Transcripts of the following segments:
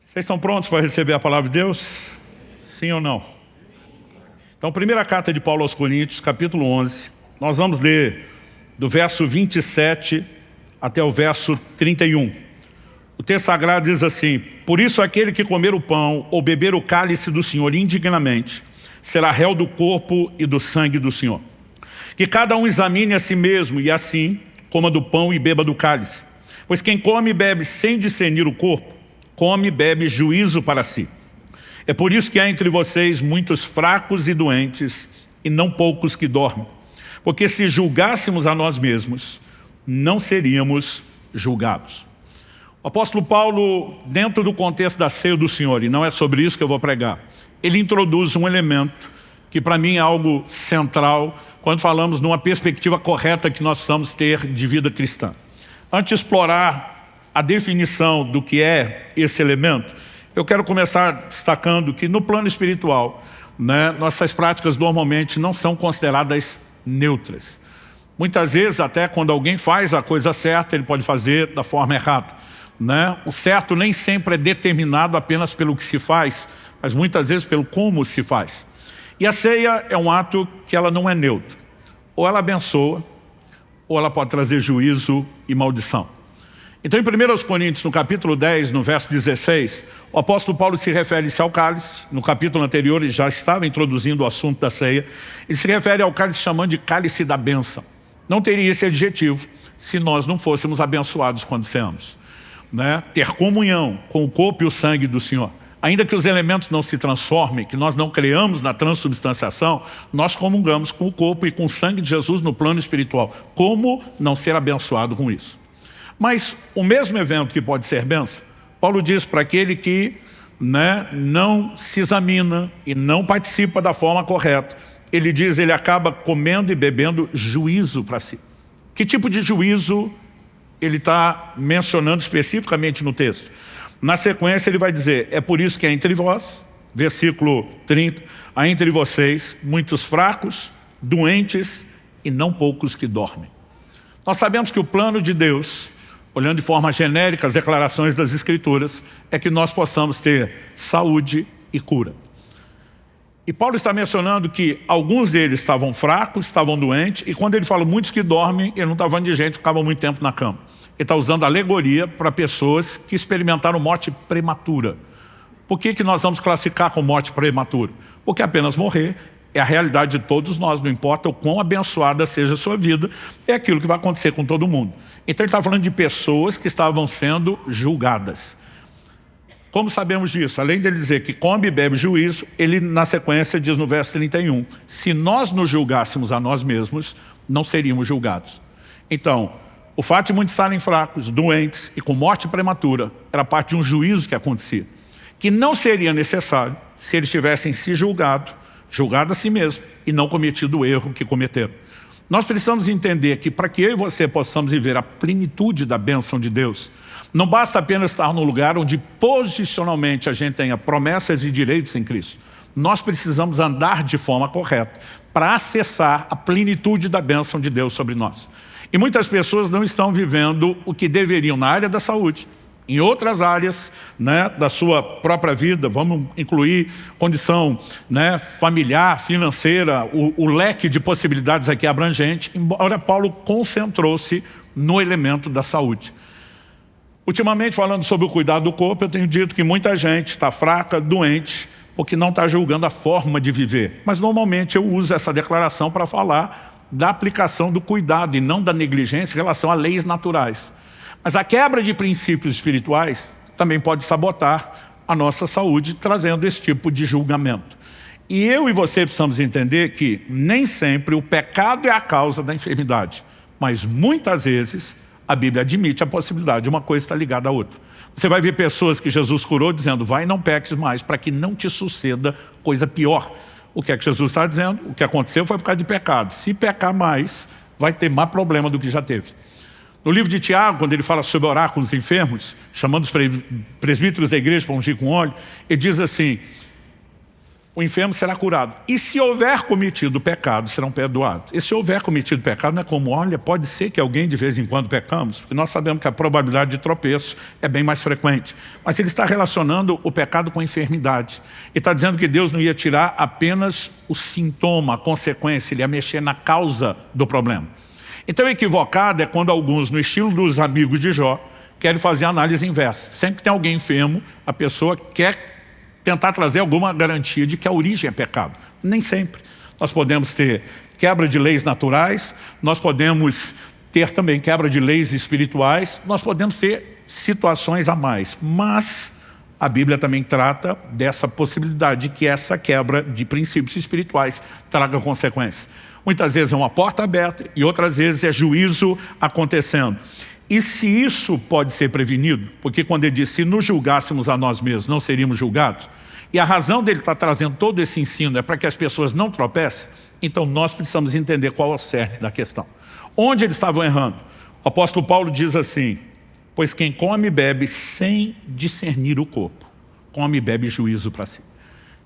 Vocês estão prontos para receber a palavra de Deus? Sim ou não? Então, primeira carta de Paulo aos Coríntios, capítulo 11. Nós vamos ler do verso 27 até o verso 31. O texto sagrado diz assim: por isso aquele que comer o pão ou beber o cálice do Senhor indignamente será réu do corpo e do sangue do Senhor. Que cada um examine a si mesmo e assim coma do pão e beba do cálice. Pois quem come e bebe sem discernir o corpo, come e bebe juízo para si. É por isso que há entre vocês muitos fracos e doentes, e não poucos que dormem. Porque se julgássemos a nós mesmos, não seríamos julgados. O apóstolo Paulo, dentro do contexto da ceia do Senhor, e não é sobre isso que eu vou pregar, ele introduz um elemento que para mim é algo central quando falamos numa perspectiva correta que nós precisamos ter de vida cristã. Antes de explorar a definição do que é esse elemento, eu quero começar destacando que no plano espiritual, nossas práticas normalmente não são consideradas neutras. Muitas vezes, até quando alguém faz a coisa certa, ele pode fazer da forma errada. O certo nem sempre é determinado apenas pelo que se faz, mas muitas vezes pelo como se faz. E a ceia é um ato que ela não é neutro. Ou ela abençoa, ou ela pode trazer juízo e maldição. Então, em 1 Coríntios, no capítulo 10, no verso 16, o apóstolo Paulo se refere-se ao cálice. No capítulo anterior, ele já estava introduzindo o assunto da ceia. Ele se refere ao cálice chamando de cálice da bênção. Não teria esse adjetivo se nós não fôssemos abençoados quando ceamos. Ter comunhão com o corpo e o sangue do Senhor. Ainda que os elementos não se transformem, que nós não creamos na transubstanciação, nós comungamos com o corpo e com o sangue de Jesus no plano espiritual. Como não ser abençoado com isso? Mas o mesmo evento que pode ser bênção, Paulo diz para aquele que não se examina e não participa da forma correta. Ele diz, ele acaba comendo e bebendo juízo para si. Que tipo de juízo ele está mencionando especificamente no texto? Na sequência ele vai dizer, é por isso que há entre vós, versículo 30, há entre vocês muitos fracos, doentes e não poucos que dormem. Nós sabemos que o plano de Deus, olhando de forma genérica as declarações das Escrituras, é que nós possamos ter saúde e cura. E Paulo está mencionando que alguns deles estavam fracos, estavam doentes, e quando ele fala muitos que dormem, ele não está falando de gente que ficava muito tempo na cama. Ele está usando alegoria para pessoas que experimentaram morte prematura. Por que nós vamos classificar como morte prematura? Porque apenas morrer é a realidade de todos nós, não importa o quão abençoada seja a sua vida, é aquilo que vai acontecer com todo mundo. Então ele está falando de pessoas que estavam sendo julgadas. Como sabemos disso? Além dele dizer que come e bebe juízo, ele na sequência diz no verso 31, se nós nos julgássemos a nós mesmos, não seríamos julgados. Então, o fato de muitos estarem fracos, doentes e com morte prematura, era parte de um juízo que acontecia, que não seria necessário se eles tivessem se julgado a si mesmo e não cometido o erro que cometeram. Nós precisamos entender que para que eu e você possamos viver a plenitude da bênção de Deus, não basta apenas estar no lugar onde posicionalmente a gente tenha promessas e direitos em Cristo. Nós precisamos andar de forma correta para acessar a plenitude da bênção de Deus sobre nós. E muitas pessoas não estão vivendo o que deveriam na área da saúde. Em outras áreas da sua própria vida, vamos incluir condição familiar, financeira, o leque de possibilidades aqui é abrangente, embora Paulo concentrou-se no elemento da saúde. Ultimamente, falando sobre o cuidado do corpo, eu tenho dito que muita gente está fraca, doente, porque não está julgando a forma de viver. Mas normalmente eu uso essa declaração para falar da aplicação do cuidado e não da negligência em relação a leis naturais. Mas a quebra de princípios espirituais também pode sabotar a nossa saúde, trazendo esse tipo de julgamento. E eu e você precisamos entender que nem sempre o pecado é a causa da enfermidade, mas muitas vezes a Bíblia admite a possibilidade de uma coisa estar ligada à outra. Você vai ver pessoas que Jesus curou dizendo, vai e não peques mais, para que não te suceda coisa pior. O que é que Jesus está dizendo? O que aconteceu foi por causa de pecado. Se pecar mais, vai ter mais problema do que já teve. No livro de Tiago, quando ele fala sobre orar com os enfermos, chamando os presbíteros da igreja para ungir com óleo, ele diz assim, o enfermo será curado. E se houver cometido pecado, serão perdoados. E se houver cometido pecado, não é como, olha, pode ser que alguém de vez em quando pecamos, porque nós sabemos que a probabilidade de tropeço é bem mais frequente. Mas ele está relacionando o pecado com a enfermidade. E está dizendo que Deus não ia tirar apenas o sintoma, a consequência, ele ia mexer na causa do problema. Então, equivocado é quando alguns, no estilo dos amigos de Jó, querem fazer a análise inversa. Sempre que tem alguém enfermo, a pessoa quer tentar trazer alguma garantia de que a origem é pecado. Nem sempre. Nós podemos ter quebra de leis naturais, nós podemos ter também quebra de leis espirituais, nós podemos ter situações a mais. Mas a Bíblia também trata dessa possibilidade de que essa quebra de princípios espirituais traga consequências. Muitas vezes é uma porta aberta e outras vezes é juízo acontecendo. E se isso pode ser prevenido, porque quando ele diz, se nos julgássemos a nós mesmos, não seríamos julgados, e a razão dele estar trazendo todo esse ensino é para que as pessoas não tropecem, então nós precisamos entender qual é o cerne da questão. Onde eles estavam errando? O apóstolo Paulo diz assim, pois quem come e bebe sem discernir o corpo, come e bebe juízo para si.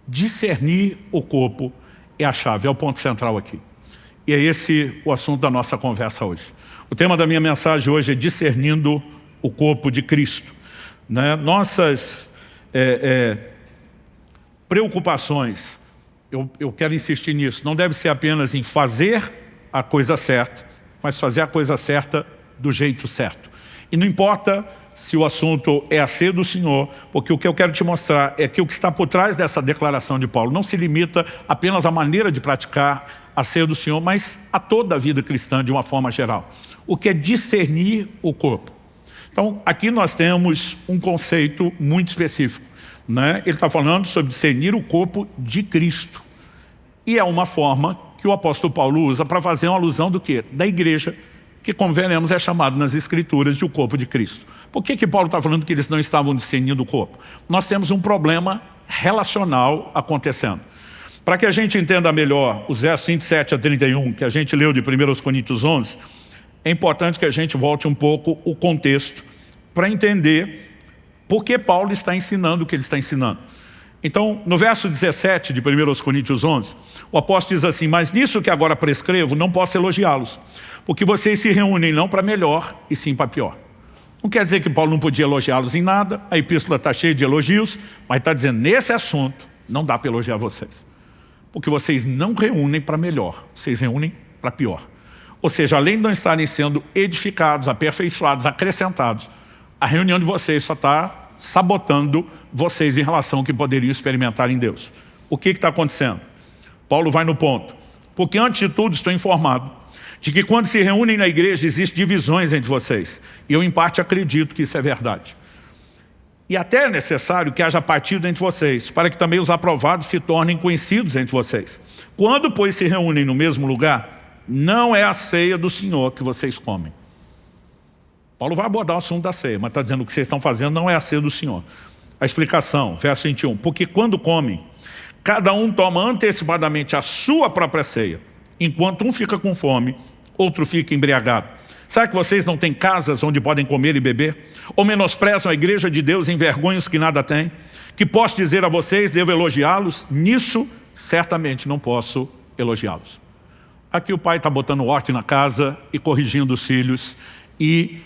Discernir o corpo é a chave, é o ponto central aqui. E é esse o assunto da nossa conversa hoje. O tema da minha mensagem hoje é discernindo o corpo de Cristo. Né? Nossas preocupações, eu quero insistir nisso, não deve ser apenas em fazer a coisa certa, mas fazer a coisa certa do jeito certo. E não importa se o assunto é a ceia do Senhor, porque o que eu quero te mostrar é que o que está por trás dessa declaração de Paulo não se limita apenas à maneira de praticar a ceia do Senhor, mas a toda a vida cristã de uma forma geral. O que é discernir o corpo. Então, aqui nós temos um conceito muito específico. Né? Ele está falando sobre discernir o corpo de Cristo. E é uma forma que o apóstolo Paulo usa para fazer uma alusão do quê? Da igreja, que como veremos é chamado nas Escrituras de o corpo de Cristo. Por que Paulo está falando que eles não estavam discernindo o corpo? Nós temos um problema relacional acontecendo. Para que a gente entenda melhor os versos 27 a 31, que a gente leu de 1 Coríntios 11, é importante que a gente volte um pouco o contexto para entender por que Paulo está ensinando o que ele está ensinando. Então, no verso 17 de 1 Coríntios 11, o apóstolo diz assim, mas nisso que agora prescrevo, não posso elogiá-los, porque vocês se reúnem não para melhor, e sim para pior. Não quer dizer que Paulo não podia elogiá-los em nada, a epístola está cheia de elogios, mas está dizendo, nesse assunto, não dá para elogiar vocês. Porque vocês não reúnem para melhor, vocês reúnem para pior. Ou seja, além de não estarem sendo edificados, aperfeiçoados, acrescentados, a reunião de vocês só está sabotando vocês em relação ao que poderiam experimentar em Deus. O que está acontecendo? Paulo vai no ponto. Porque antes de tudo estou informado de que quando se reúnem na igreja existem divisões entre vocês. E eu em parte acredito que isso é verdade. E até é necessário que haja partido entre vocês, para que também os aprovados se tornem conhecidos entre vocês. Quando, pois, se reúnem no mesmo lugar, não é a ceia do Senhor que vocês comem. Paulo vai abordar o assunto da ceia, mas está dizendo que o que vocês estão fazendo não é a ceia do Senhor. A explicação, verso 21. Porque quando comem, cada um toma antecipadamente a sua própria ceia. Enquanto um fica com fome, outro fica embriagado. Será que vocês não têm casas onde podem comer e beber? Ou menosprezam a igreja de Deus e envergonham os que nada têm? Que posso dizer a vocês, devo elogiá-los? Nisso, certamente não posso elogiá-los. Aqui o pai está botando ordem na casa e corrigindo os filhos. E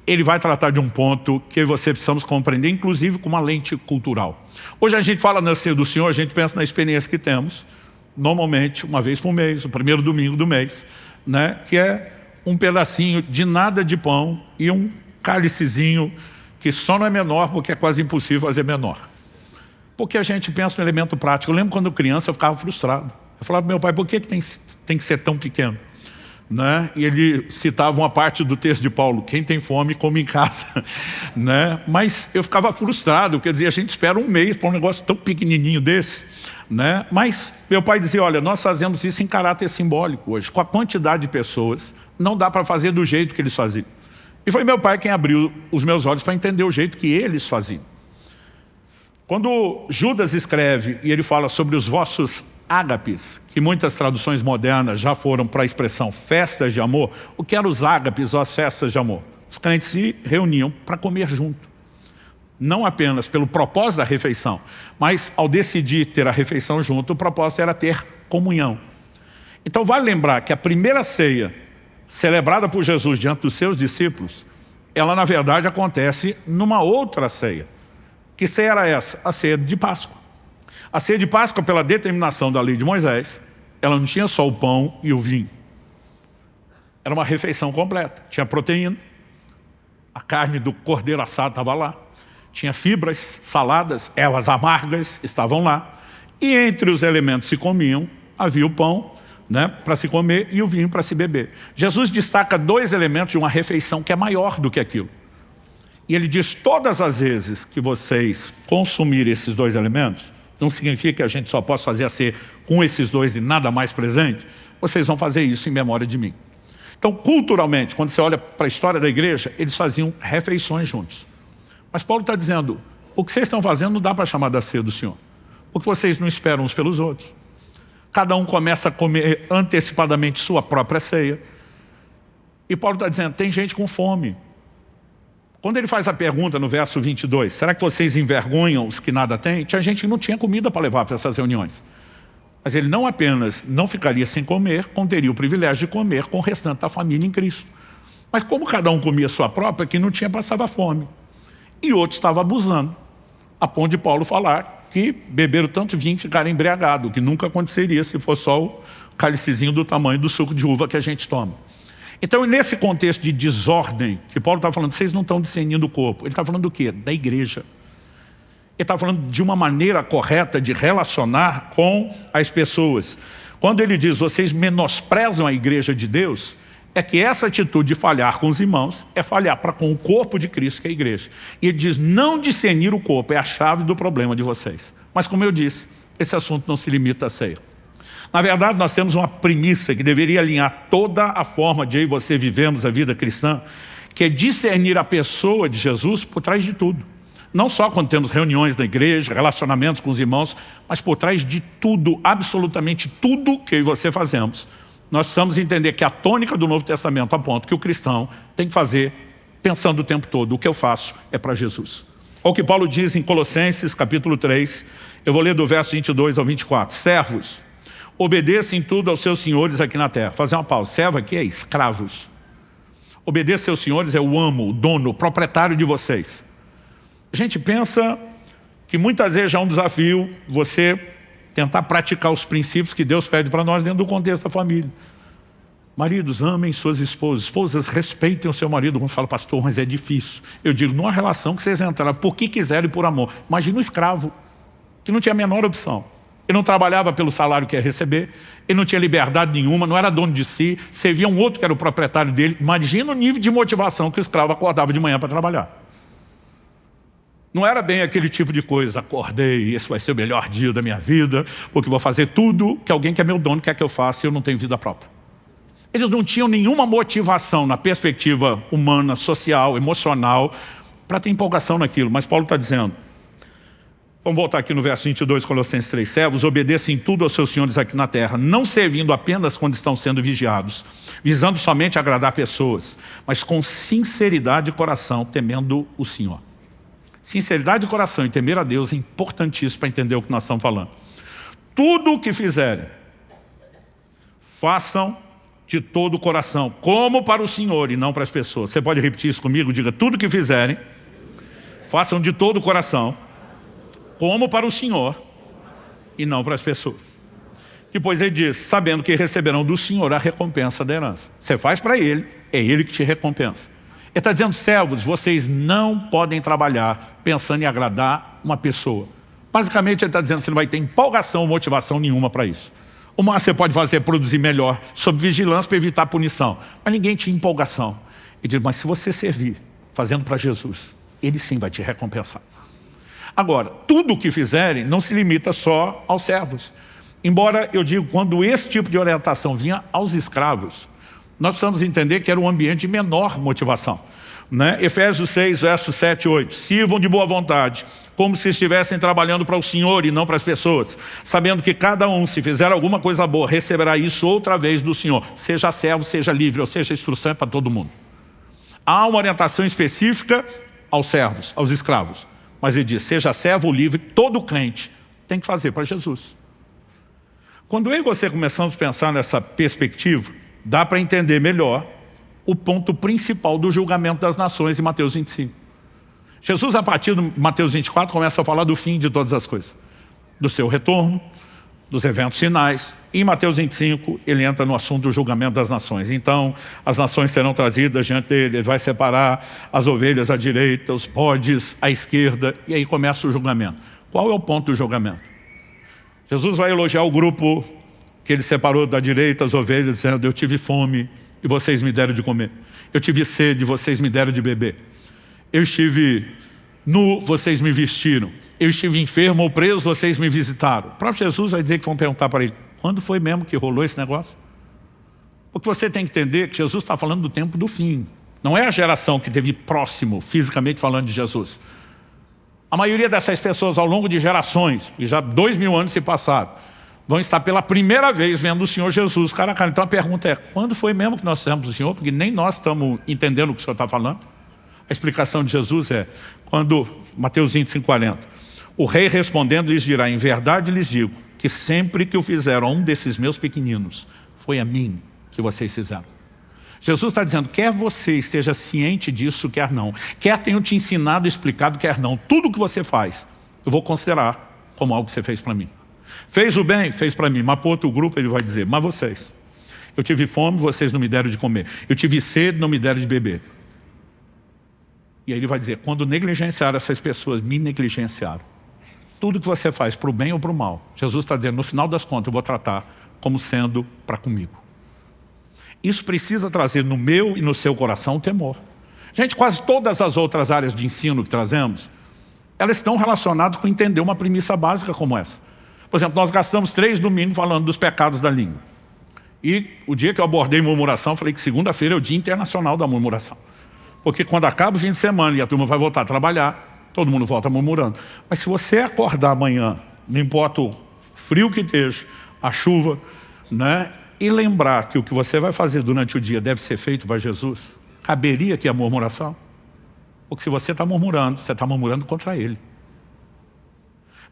ele vai tratar de um ponto que eu e você precisamos compreender, inclusive com uma lente cultural. Hoje a gente fala na ceia do Senhor, a gente pensa na experiência que temos, normalmente, uma vez por mês, o primeiro domingo do mês, né? Que é um pedacinho de nada de pão e um cálicezinho que só não é menor porque é quase impossível fazer menor. Porque a gente pensa no elemento prático. Eu lembro quando criança eu ficava frustrado. Eu falava para meu pai, por que tem que ser tão pequeno? Né? E ele citava uma parte do texto de Paulo, quem tem fome come em casa. Né? Mas eu ficava frustrado, quer dizer, a gente espera um mês para um negócio tão pequenininho desse. Né? Mas meu pai dizia, olha, nós fazemos isso em caráter simbólico hoje, com a quantidade de pessoas, não dá para fazer do jeito que eles faziam. E foi meu pai quem abriu os meus olhos para entender o jeito que eles faziam. Quando Judas escreve e ele fala sobre os vossos ágapes, que muitas traduções modernas já foram para a expressão festas de amor, o que eram os ágapes ou as festas de amor? Os crentes se reuniam para comer junto. não apenas pelo propósito da refeição, mas ao decidir ter a refeição junto, o propósito era ter comunhão. Então vale lembrar que a primeira ceia celebrada por Jesus diante dos seus discípulos, ela na verdade acontece numa outra ceia. Que ceia era essa? A ceia de Páscoa. A ceia de Páscoa, pela determinação da lei de Moisés, ela não tinha só o pão e o vinho. Era uma refeição completa. Tinha proteína, a carne do cordeiro assado estava lá, tinha fibras, saladas, elas amargas estavam lá, e entre os elementos que se comiam, havia o pão, para se comer e o vinho para se beber. Jesus destaca dois elementos de uma refeição que é maior do que aquilo. E ele diz, todas as vezes que vocês consumirem esses dois elementos, não significa que a gente só possa fazer a ceia com esses dois e nada mais presente, vocês vão fazer isso em memória de mim. Então, culturalmente, quando você olha para a história da igreja, eles faziam refeições juntos. Mas Paulo está dizendo, o que vocês estão fazendo não dá para chamar da ceia do Senhor. Porque vocês não esperam uns pelos outros. Cada um começa a comer antecipadamente sua própria ceia. E Paulo está dizendo, tem gente com fome. Quando ele faz a pergunta no verso 22, será que vocês envergonham os que nada têm? Tinha gente que não tinha comida para levar para essas reuniões. Mas ele não apenas não ficaria sem comer, como teria o privilégio de comer com o restante da família em Cristo. Mas como cada um comia sua própria, quem não tinha passava fome. E outro estava abusando, a ponto de Paulo falar que beberam tanto vinho que ficaram embriagados, o que nunca aconteceria se fosse só o cálicezinho do tamanho do suco de uva que a gente toma. Então, nesse contexto de desordem, que Paulo está falando, vocês não estão discernindo o corpo. Ele está falando do quê? Da igreja. Ele está falando de uma maneira correta de relacionar com as pessoas. Quando ele diz, vocês menosprezam a igreja de Deus, é que essa atitude de falhar com os irmãos é falhar com o corpo de Cristo, que é a igreja. E ele diz, não discernir o corpo é a chave do problema de vocês. Mas como eu disse, esse assunto não se limita à ceia. Na verdade, nós temos uma premissa que deveria alinhar toda a forma de eu e você vivemos a vida cristã, que é discernir a pessoa de Jesus por trás de tudo. Não só quando temos reuniões na igreja, relacionamentos com os irmãos, mas por trás de tudo, absolutamente tudo que eu e você fazemos. Nós precisamos entender que a tônica do Novo Testamento aponta que o cristão tem que fazer pensando o tempo todo, o que eu faço é para Jesus. Olha o que Paulo diz em Colossenses capítulo 3, eu vou ler do verso 22 ao 24. Servos, obedeçam em tudo aos seus senhores aqui na terra. Fazer uma pausa. Servo aqui é escravos. Obedeça seus senhores é o amo, o dono, o proprietário de vocês. A gente pensa que muitas vezes já é um desafio você tentar praticar os princípios que Deus pede para nós dentro do contexto da família. Maridos, amem suas esposas. Esposas, respeitem o seu marido. Como fala, pastor, mas é difícil. Eu digo, numa relação que vocês entraram por que quiserem e por amor. Imagina um escravo, que não tinha a menor opção. Ele não trabalhava pelo salário que ia receber, ele não tinha liberdade nenhuma, não era dono de si, servia um outro que era o proprietário dele. Imagina o nível de motivação que o escravo acordava de manhã para trabalhar. Não era bem aquele tipo de coisa, acordei, esse vai ser o melhor dia da minha vida, porque vou fazer tudo que alguém que é meu dono quer que eu faça e eu não tenho vida própria. Eles não tinham nenhuma motivação na perspectiva humana, social, emocional, para ter empolgação naquilo. Mas Paulo está dizendo, vamos voltar aqui no verso 22, Colossenses 3, servos, obedeçam em tudo aos seus senhores aqui na terra, não servindo apenas quando estão sendo vigiados, visando somente agradar pessoas, mas com sinceridade de coração, temendo o Senhor. Sinceridade de coração e temer a Deus é importantíssimo para entender o que nós estamos falando. Tudo o que fizerem, façam de todo o coração, como para o Senhor e não para as pessoas. Você pode repetir isso comigo? Diga, tudo o que fizerem, façam de todo o coração, como para o Senhor e não para as pessoas. Depois ele diz, sabendo que receberão do Senhor a recompensa da herança. Você faz para Ele, é Ele que te recompensa. Ele está dizendo, servos, vocês não podem trabalhar pensando em agradar uma pessoa. Basicamente ele está dizendo que você não vai ter empolgação ou motivação nenhuma para isso. O mais você pode fazer é produzir melhor, sob vigilância para evitar punição. Mas ninguém tinha empolgação. Ele diz, mas se você servir, fazendo para Jesus, Ele sim vai te recompensar. Agora, tudo o que fizerem não se limita só aos servos. Embora eu digo, quando esse tipo de orientação vinha aos escravos, nós precisamos entender que era um ambiente de menor motivação. Efésios 6, versos 7 e 8. Sirvam de boa vontade, como se estivessem trabalhando para o Senhor e não para as pessoas, sabendo que cada um, se fizer alguma coisa boa, receberá isso outra vez do Senhor. Seja servo, seja livre, ou seja, a instrução é para todo mundo. Há uma orientação específica aos servos, aos escravos. Mas ele diz, seja servo livre, todo crente tem que fazer para Jesus. Quando eu e você começamos a pensar nessa perspectiva, dá para entender melhor o ponto principal do julgamento das nações em Mateus 25. Jesus, a partir de Mateus 24, começa a falar do fim de todas as coisas. Do seu retorno, dos eventos finais. E em Mateus 25, ele entra no assunto do julgamento das nações. Então, as nações serão trazidas diante dele, ele vai separar as ovelhas à direita, os bodes à esquerda, e aí começa o julgamento. Qual é o ponto do julgamento? Jesus vai elogiar o grupo que ele separou da direita, as ovelhas, dizendo, eu tive fome e vocês me deram de comer. Eu tive sede e vocês me deram de beber. Eu estive nu, vocês me vestiram. Eu estive enfermo ou preso, vocês me visitaram. O próprio Jesus vai dizer que vão perguntar para ele, quando foi mesmo que rolou esse negócio? Porque você tem que entender que Jesus está falando do tempo do fim. Não é a geração que teve próximo, fisicamente falando de Jesus. A maioria dessas pessoas, ao longo de gerações, e já 2000 anos se passaram, vão estar pela primeira vez vendo o Senhor Jesus. Cara, então a pergunta é, quando foi mesmo que nós fizemos o Senhor? Porque nem nós estamos entendendo o que o Senhor está falando. A explicação de Jesus é, quando, Mateus 25:40, o rei respondendo lhes dirá, em verdade lhes digo, que sempre que o fizeram a um desses meus pequeninos, foi a mim que vocês fizeram. Jesus está dizendo, quer você esteja ciente disso, quer não. Quer tenha te ensinado, explicado, quer não. Tudo que você faz, eu vou considerar como algo que você fez para mim. Fez o bem? Fez para mim. Mas para outro grupo ele vai dizer, mas vocês. Eu tive fome, vocês não me deram de comer. Eu tive sede, não me deram de beber. E aí ele vai dizer, quando negligenciaram essas pessoas, me negligenciaram. Tudo que você faz, para o bem ou para o mal, Jesus está dizendo, no final das contas, eu vou tratar como sendo para comigo. Isso precisa trazer no meu e no seu coração o temor. Gente, quase todas as outras áreas de ensino que trazemos, elas estão relacionadas com entender uma premissa básica como essa. Por exemplo, nós gastamos 3 domingos falando dos pecados da língua. E o dia que eu abordei murmuração, eu falei que segunda-feira é o Dia Internacional da Murmuração. Porque quando acaba o fim de semana e a turma vai voltar a trabalhar, todo mundo volta murmurando. Mas se você acordar amanhã, não importa o frio que esteja, a chuva, né, e lembrar que o que você vai fazer durante o dia deve ser feito para Jesus, caberia aqui a murmuração? Porque se você está murmurando contra Ele.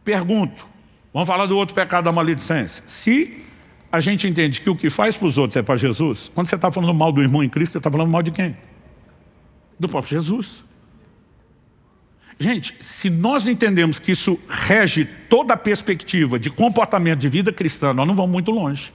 Pergunto, vamos falar do outro pecado da maledicência. Se a gente entende que o que faz para os outros é para Jesus, quando você está falando mal do irmão em Cristo, você está falando mal de quem? Do próprio Jesus. Gente, se nós não entendemos que isso rege toda a perspectiva de comportamento de vida cristã, nós não vamos muito longe.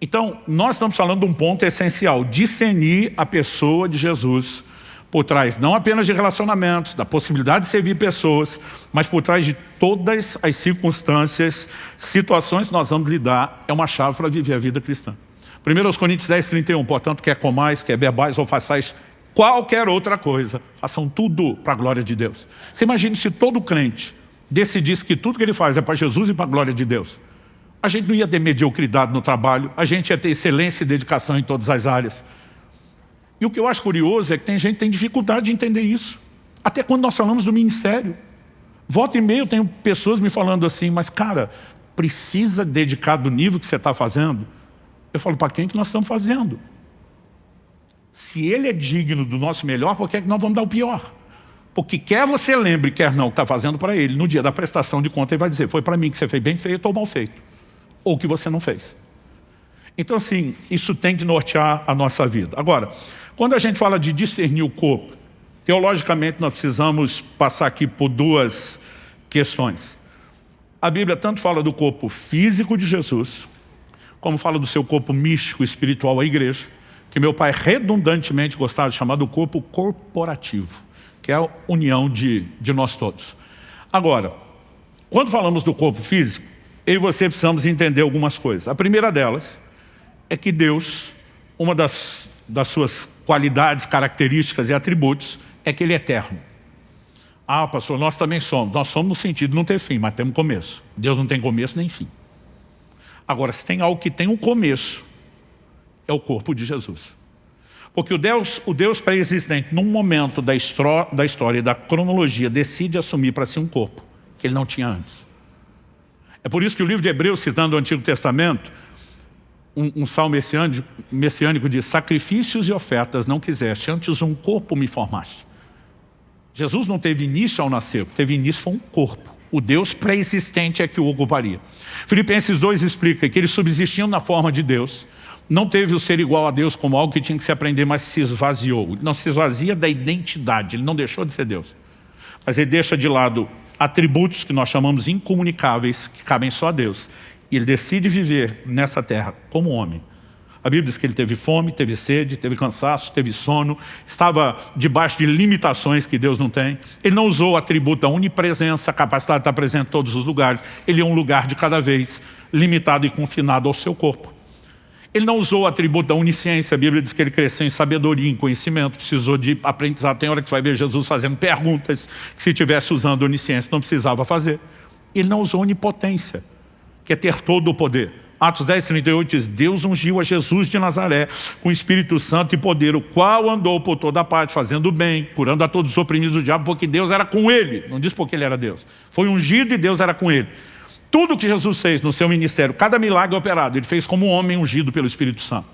Então, nós estamos falando de um ponto essencial, discernir a pessoa de Jesus por trás, não apenas de relacionamentos, da possibilidade de servir pessoas, mas por trás de todas as circunstâncias, situações que nós vamos lidar, é uma chave para viver a vida cristã. 1 Coríntios 10:31, portanto, quer comais, quer bebais ou façais qualquer outra coisa, façam tudo para a glória de Deus. Você imagina se todo crente decidisse que tudo que ele faz é para Jesus e para a glória de Deus. A gente não ia ter mediocridade no trabalho, a gente ia ter excelência e dedicação em todas as áreas. E o que eu acho curioso é que tem gente que tem dificuldade de entender isso. Até quando nós falamos do ministério. Volta e meia eu tenho pessoas me falando assim, mas cara, precisa dedicar do nível que você está fazendo? Eu falo, para quem que nós estamos fazendo? Se ele é digno do nosso melhor, por que é que nós vamos dar o pior? Porque quer você lembre, quer não, que está fazendo para ele, no dia da prestação de conta ele vai dizer, foi para mim que você fez bem feito ou mal feito. Ou que você não fez. Então assim, isso tem que nortear a nossa vida. Agora, quando a gente fala de discernir o corpo, teologicamente nós precisamos passar aqui por 2 questões. A Bíblia tanto fala do corpo físico de Jesus, como fala do seu corpo místico, espiritual, a igreja, que meu pai redundantemente gostava de chamar do corpo corporativo, que é a união de nós todos. Agora, quando falamos do corpo físico, eu e você precisamos entender algumas coisas. A primeira delas é que Deus, uma das suas qualidades, características e atributos, é que Ele é eterno. Ah, pastor, nós também somos. Nós somos no sentido de não ter fim, mas temos começo. Deus não tem começo nem fim. Agora, se tem algo que tem um começo, é o corpo de Jesus. Porque o Deus pré-existente, num momento da história e da cronologia, decide assumir para si um corpo que Ele não tinha antes. É por isso que o livro de Hebreus, citando o Antigo Testamento, um salmo messiânico diz, sacrifícios e ofertas não quiseste, antes um corpo me formaste. Jesus não teve início ao nascer, o que teve início foi um corpo. O Deus pré-existente é que o ocuparia. Filipenses 2 explica que ele subsistindo na forma de Deus, não teve o ser igual a Deus como algo que tinha que se aprender, mas se esvaziou. Ele não se esvazia da identidade, ele não deixou de ser Deus. Mas ele deixa de lado atributos que nós chamamos incomunicáveis, que cabem só a Deus. E ele decide viver nessa terra como homem. A Bíblia diz que ele teve fome, teve sede, teve cansaço, teve sono, estava debaixo de limitações que Deus não tem. Ele não usou o atributo da onipresença, a capacidade de estar presente em todos os lugares. Ele é um lugar de cada vez, limitado e confinado ao seu corpo. Ele não usou o atributo da onisciência. A Bíblia diz que ele cresceu em sabedoria, em conhecimento, precisou de aprendizado. Tem hora que você vai ver Jesus fazendo perguntas que se estivesse usando onisciência não precisava fazer. Ele não usou onipotência, que é ter todo o poder. Atos 10:38 diz, Deus ungiu a Jesus de Nazaré com o Espírito Santo e poder, o qual andou por toda parte, fazendo bem, curando a todos os oprimidos do diabo, porque Deus era com ele. Não diz porque ele era Deus. Foi ungido e Deus era com ele. Tudo que Jesus fez no seu ministério, cada milagre operado, ele fez como um homem ungido pelo Espírito Santo.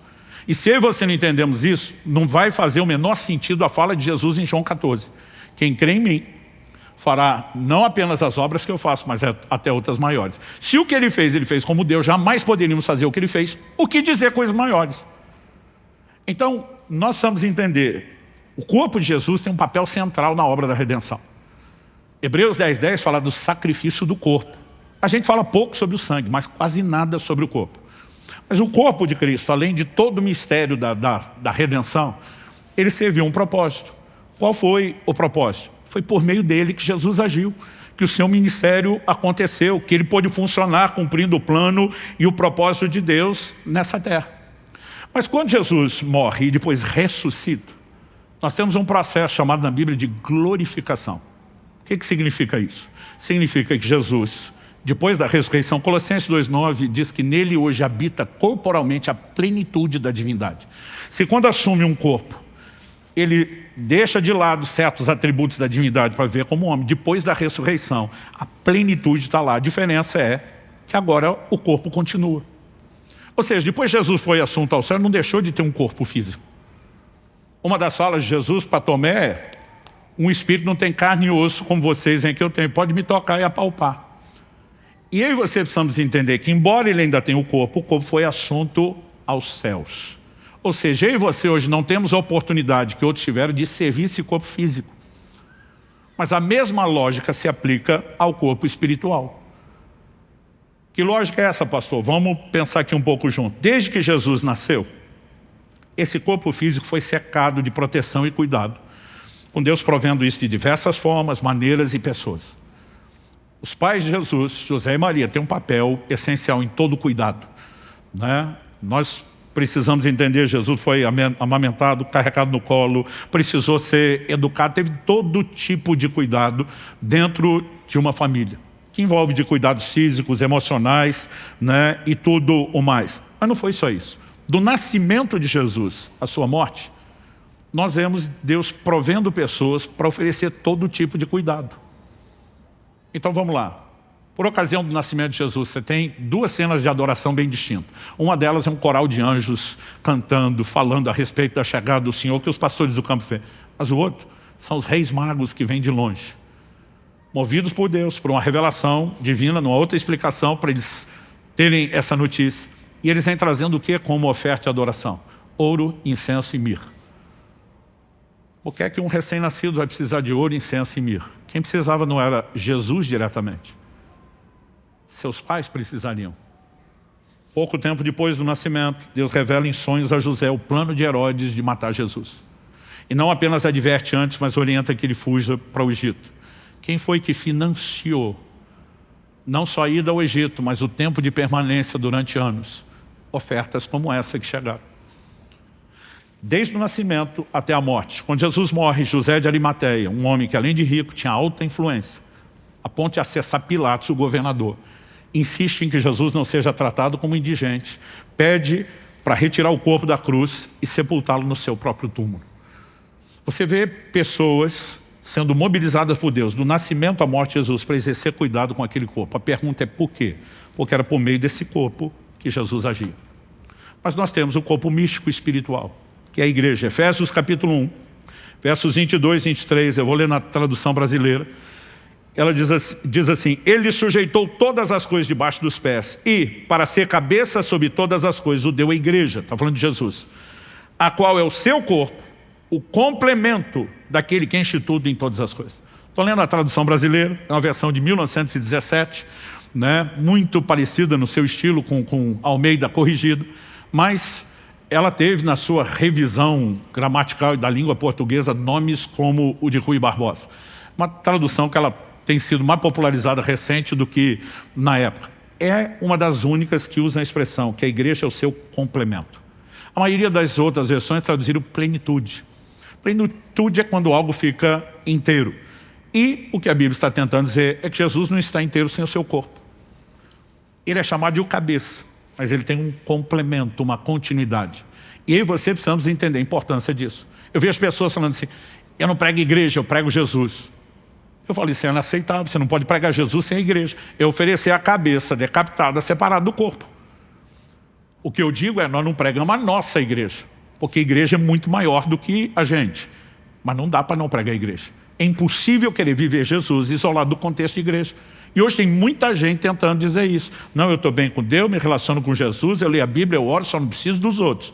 E se eu e você não entendemos isso, não vai fazer o menor sentido a fala de Jesus em João 14. Quem crê em mim fará não apenas as obras que eu faço, mas até outras maiores. Se o que ele fez como Deus, jamais poderíamos fazer o que ele fez, o que dizer coisas maiores? Então, nós precisamos entender, o corpo de Jesus tem um papel central na obra da redenção. Hebreus 10:10 fala do sacrifício do corpo. A gente fala pouco sobre o sangue, mas quase nada sobre o corpo. Mas o corpo de Cristo, além de todo o mistério da redenção, ele serviu um propósito. Qual foi o propósito? Foi por meio dele que Jesus agiu, que o seu ministério aconteceu, que ele pôde funcionar cumprindo o plano e o propósito de Deus nessa terra. Mas quando Jesus morre e depois ressuscita, nós temos um processo chamado na Bíblia de glorificação. O que significa isso? Significa que Jesus, depois da ressurreição, Colossenses 2:9 diz que nele hoje habita corporalmente a plenitude da divindade. Se quando assume um corpo, ele deixa de lado certos atributos da divindade para viver como homem, depois da ressurreição, a plenitude está lá. A diferença é que agora o corpo continua. Ou seja, depois que Jesus foi assunto ao céu, não deixou de ter um corpo físico. Uma das falas de Jesus para Tomé é, um espírito não tem carne e osso como vocês em que eu tenho, pode me tocar e apalpar. E eu e você precisamos entender que, embora ele ainda tenha o corpo foi assunto aos céus. Ou seja, eu e você hoje não temos a oportunidade que outros tiveram de servir esse corpo físico. Mas a mesma lógica se aplica ao corpo espiritual. Que lógica é essa, pastor? Vamos pensar aqui um pouco junto. Desde que Jesus nasceu, esse corpo físico foi cercado de proteção e cuidado, com Deus provendo isso de diversas formas, maneiras e pessoas. Os pais de Jesus, José e Maria, têm um papel essencial em todo o cuidado, né? Nós precisamos entender, Jesus foi amamentado, carregado no colo, precisou ser educado, teve todo tipo de cuidado dentro de uma família, que envolve de cuidados físicos, emocionais, né, e tudo o mais. Mas não foi só isso. Do nascimento de Jesus à sua morte, nós vemos Deus provendo pessoas para oferecer todo tipo de cuidado. Então vamos lá. Por ocasião do nascimento de Jesus, você tem duas cenas de adoração bem distintas. Uma delas é um coral de anjos cantando, falando a respeito da chegada do Senhor, que os pastores do campo fez. Mas o outro são os reis magos que vêm de longe, movidos por Deus, por uma revelação divina, numa outra explicação, para eles terem essa notícia. E eles vêm trazendo o que como oferta de adoração? Ouro, incenso e mirra. Por que é que um recém-nascido vai precisar de ouro, incenso e mirra? Quem precisava não era Jesus diretamente. Seus pais precisariam. Pouco tempo depois do nascimento, Deus revela em sonhos a José o plano de Herodes de matar Jesus. E não apenas adverte antes, mas orienta que ele fuja para o Egito. Quem foi que financiou não só a ida ao Egito, mas o tempo de permanência durante anos? Ofertas como essa que chegaram. Desde o nascimento até a morte. Quando Jesus morre, José de Arimateia, um homem que além de rico tinha alta influência, a ponto de acessar Pilatos, o governador, insiste em que Jesus não seja tratado como indigente, pede para retirar o corpo da cruz e sepultá-lo no seu próprio túmulo. Você vê pessoas sendo mobilizadas por Deus, do nascimento à morte de Jesus, para exercer cuidado com aquele corpo. A pergunta é por quê? Porque era por meio desse corpo que Jesus agia. Mas nós temos o corpo místico espiritual, que é a igreja. Efésios capítulo 1 Versos 22 e 23, eu vou ler na tradução brasileira. Ela diz assim: ele sujeitou todas as coisas debaixo dos pés e, para ser cabeça sobre todas as coisas, o deu à igreja, está falando de Jesus, a qual é o seu corpo, o complemento daquele que enche tudo em todas as coisas. Estou lendo a tradução brasileira, é uma versão de 1917, né, muito parecida no seu estilo com Almeida corrigido, mas ela teve na sua revisão gramatical da língua portuguesa nomes como o de Rui Barbosa. Uma tradução que ela tem sido mais popularizada recente do que na época. É uma das únicas que usa a expressão que a igreja é o seu complemento. A maioria das outras versões traduziram plenitude. Plenitude é quando algo fica inteiro. E o que a Bíblia está tentando dizer é que Jesus não está inteiro sem o seu corpo. Ele é chamado de o cabeça, mas ele tem um complemento, uma continuidade. E eu e você precisamos entender a importância disso. Eu vejo as pessoas falando assim: eu não prego igreja, eu prego Jesus. Eu falo, isso é inaceitável, você não pode pregar Jesus sem a igreja. É oferecer a cabeça decapitada, separada do corpo. O que eu digo é, nós não pregamos a nossa igreja, porque a igreja é muito maior do que a gente. Mas não dá para não pregar a igreja. É impossível querer viver Jesus isolado do contexto de igreja. E hoje tem muita gente tentando dizer isso. Não, eu estou bem com Deus, me relaciono com Jesus, eu leio a Bíblia, eu oro, só não preciso dos outros.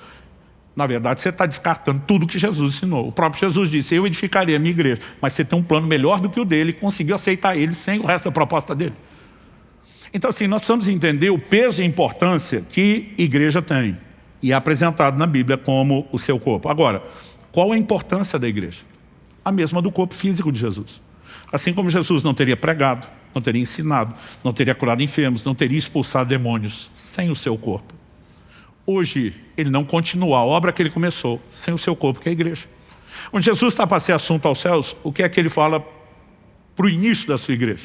Na verdade, você está descartando tudo que Jesus ensinou. O próprio Jesus disse: eu edificarei a minha igreja. Mas você tem um plano melhor do que o dele e conseguiu aceitar ele sem o resto da proposta dele. Então, assim, nós precisamos entender o peso e a importância que a igreja tem. E é apresentado na Bíblia como o seu corpo. Agora, qual a importância da igreja? A mesma do corpo físico de Jesus. Assim como Jesus não teria pregado, não teria ensinado, não teria curado enfermos, não teria expulsado demônios sem o seu corpo. Hoje, ele não continua a obra que ele começou sem o seu corpo, que é a igreja. Onde Jesus está para ser assunto aos céus, o que é que ele fala para o início da sua igreja?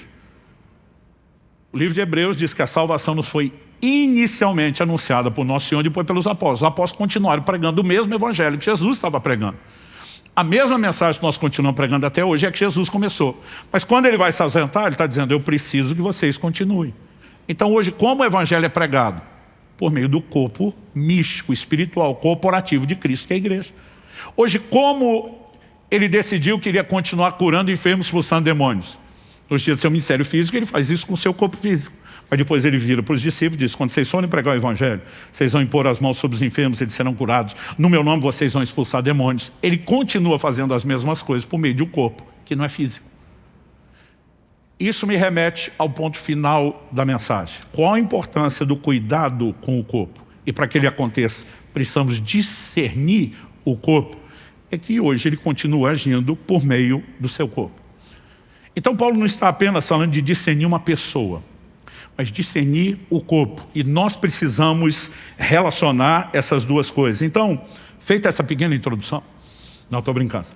O livro de Hebreus diz que a salvação nos foi inicialmente anunciada por Nosso Senhor e depois pelos apóstolos. Os apóstolos continuaram pregando o mesmo evangelho que Jesus estava pregando. A mesma mensagem que nós continuamos pregando até hoje é que Jesus começou. Mas quando ele vai se ausentar, ele está dizendo: eu preciso que vocês continuem. Então hoje, como o evangelho é pregado? Por meio do corpo místico, espiritual, corporativo de Cristo, que é a igreja. Hoje, como ele decidiu que iria continuar curando enfermos, expulsando demônios? Nos dias do seu ministério físico, ele faz isso com o seu corpo físico. Mas depois ele vira para os discípulos e diz: quando vocês forem pregar o evangelho, vocês vão impor as mãos sobre os enfermos, eles serão curados. No meu nome vocês vão expulsar demônios. Ele continua fazendo as mesmas coisas por meio de um corpo que não é físico. Isso me remete ao ponto final da mensagem. Qual a importância do cuidado com o corpo? E para que ele aconteça, precisamos discernir o corpo. É que hoje ele continua agindo por meio do seu corpo. Então Paulo não está apenas falando de discernir uma pessoa, mas discernir o corpo. E nós precisamos relacionar essas duas coisas. Então, feita essa pequena introdução, não estou brincando,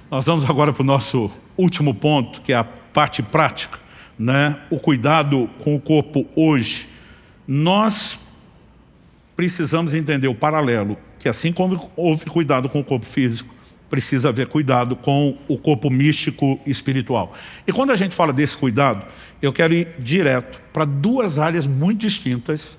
nós vamos agora para o nosso último ponto, que é a parte prática, né? O cuidado com o corpo hoje. Nós precisamos entender o paralelo, que assim como houve cuidado com o corpo físico, precisa haver cuidado com o corpo místico e espiritual. E quando a gente fala desse cuidado, eu quero ir direto para duas áreas muito distintas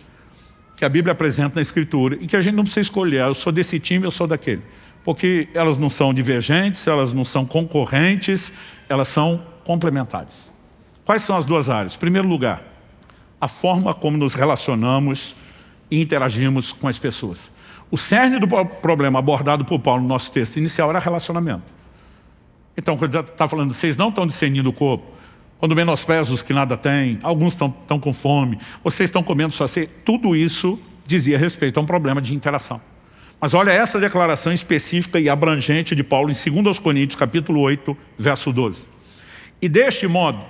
que a Bíblia apresenta na Escritura e que a gente não precisa escolher: eu sou desse time, eu sou daquele. Porque elas não são divergentes, elas não são concorrentes, elas são complementares. Quais são as duas áreas? Em primeiro lugar, a forma como nos relacionamos e interagimos com as pessoas. O cerne do problema abordado por Paulo no nosso texto inicial era relacionamento. Então, quando ele está falando, vocês não estão discernindo o corpo, quando menosprezam os que nada têm, alguns estão com fome, vocês estão comendo só ceia, tudo isso dizia respeito a um problema de interação. Mas olha essa declaração específica e abrangente de Paulo em 2 Coríntios, capítulo 8, verso 12. E deste modo,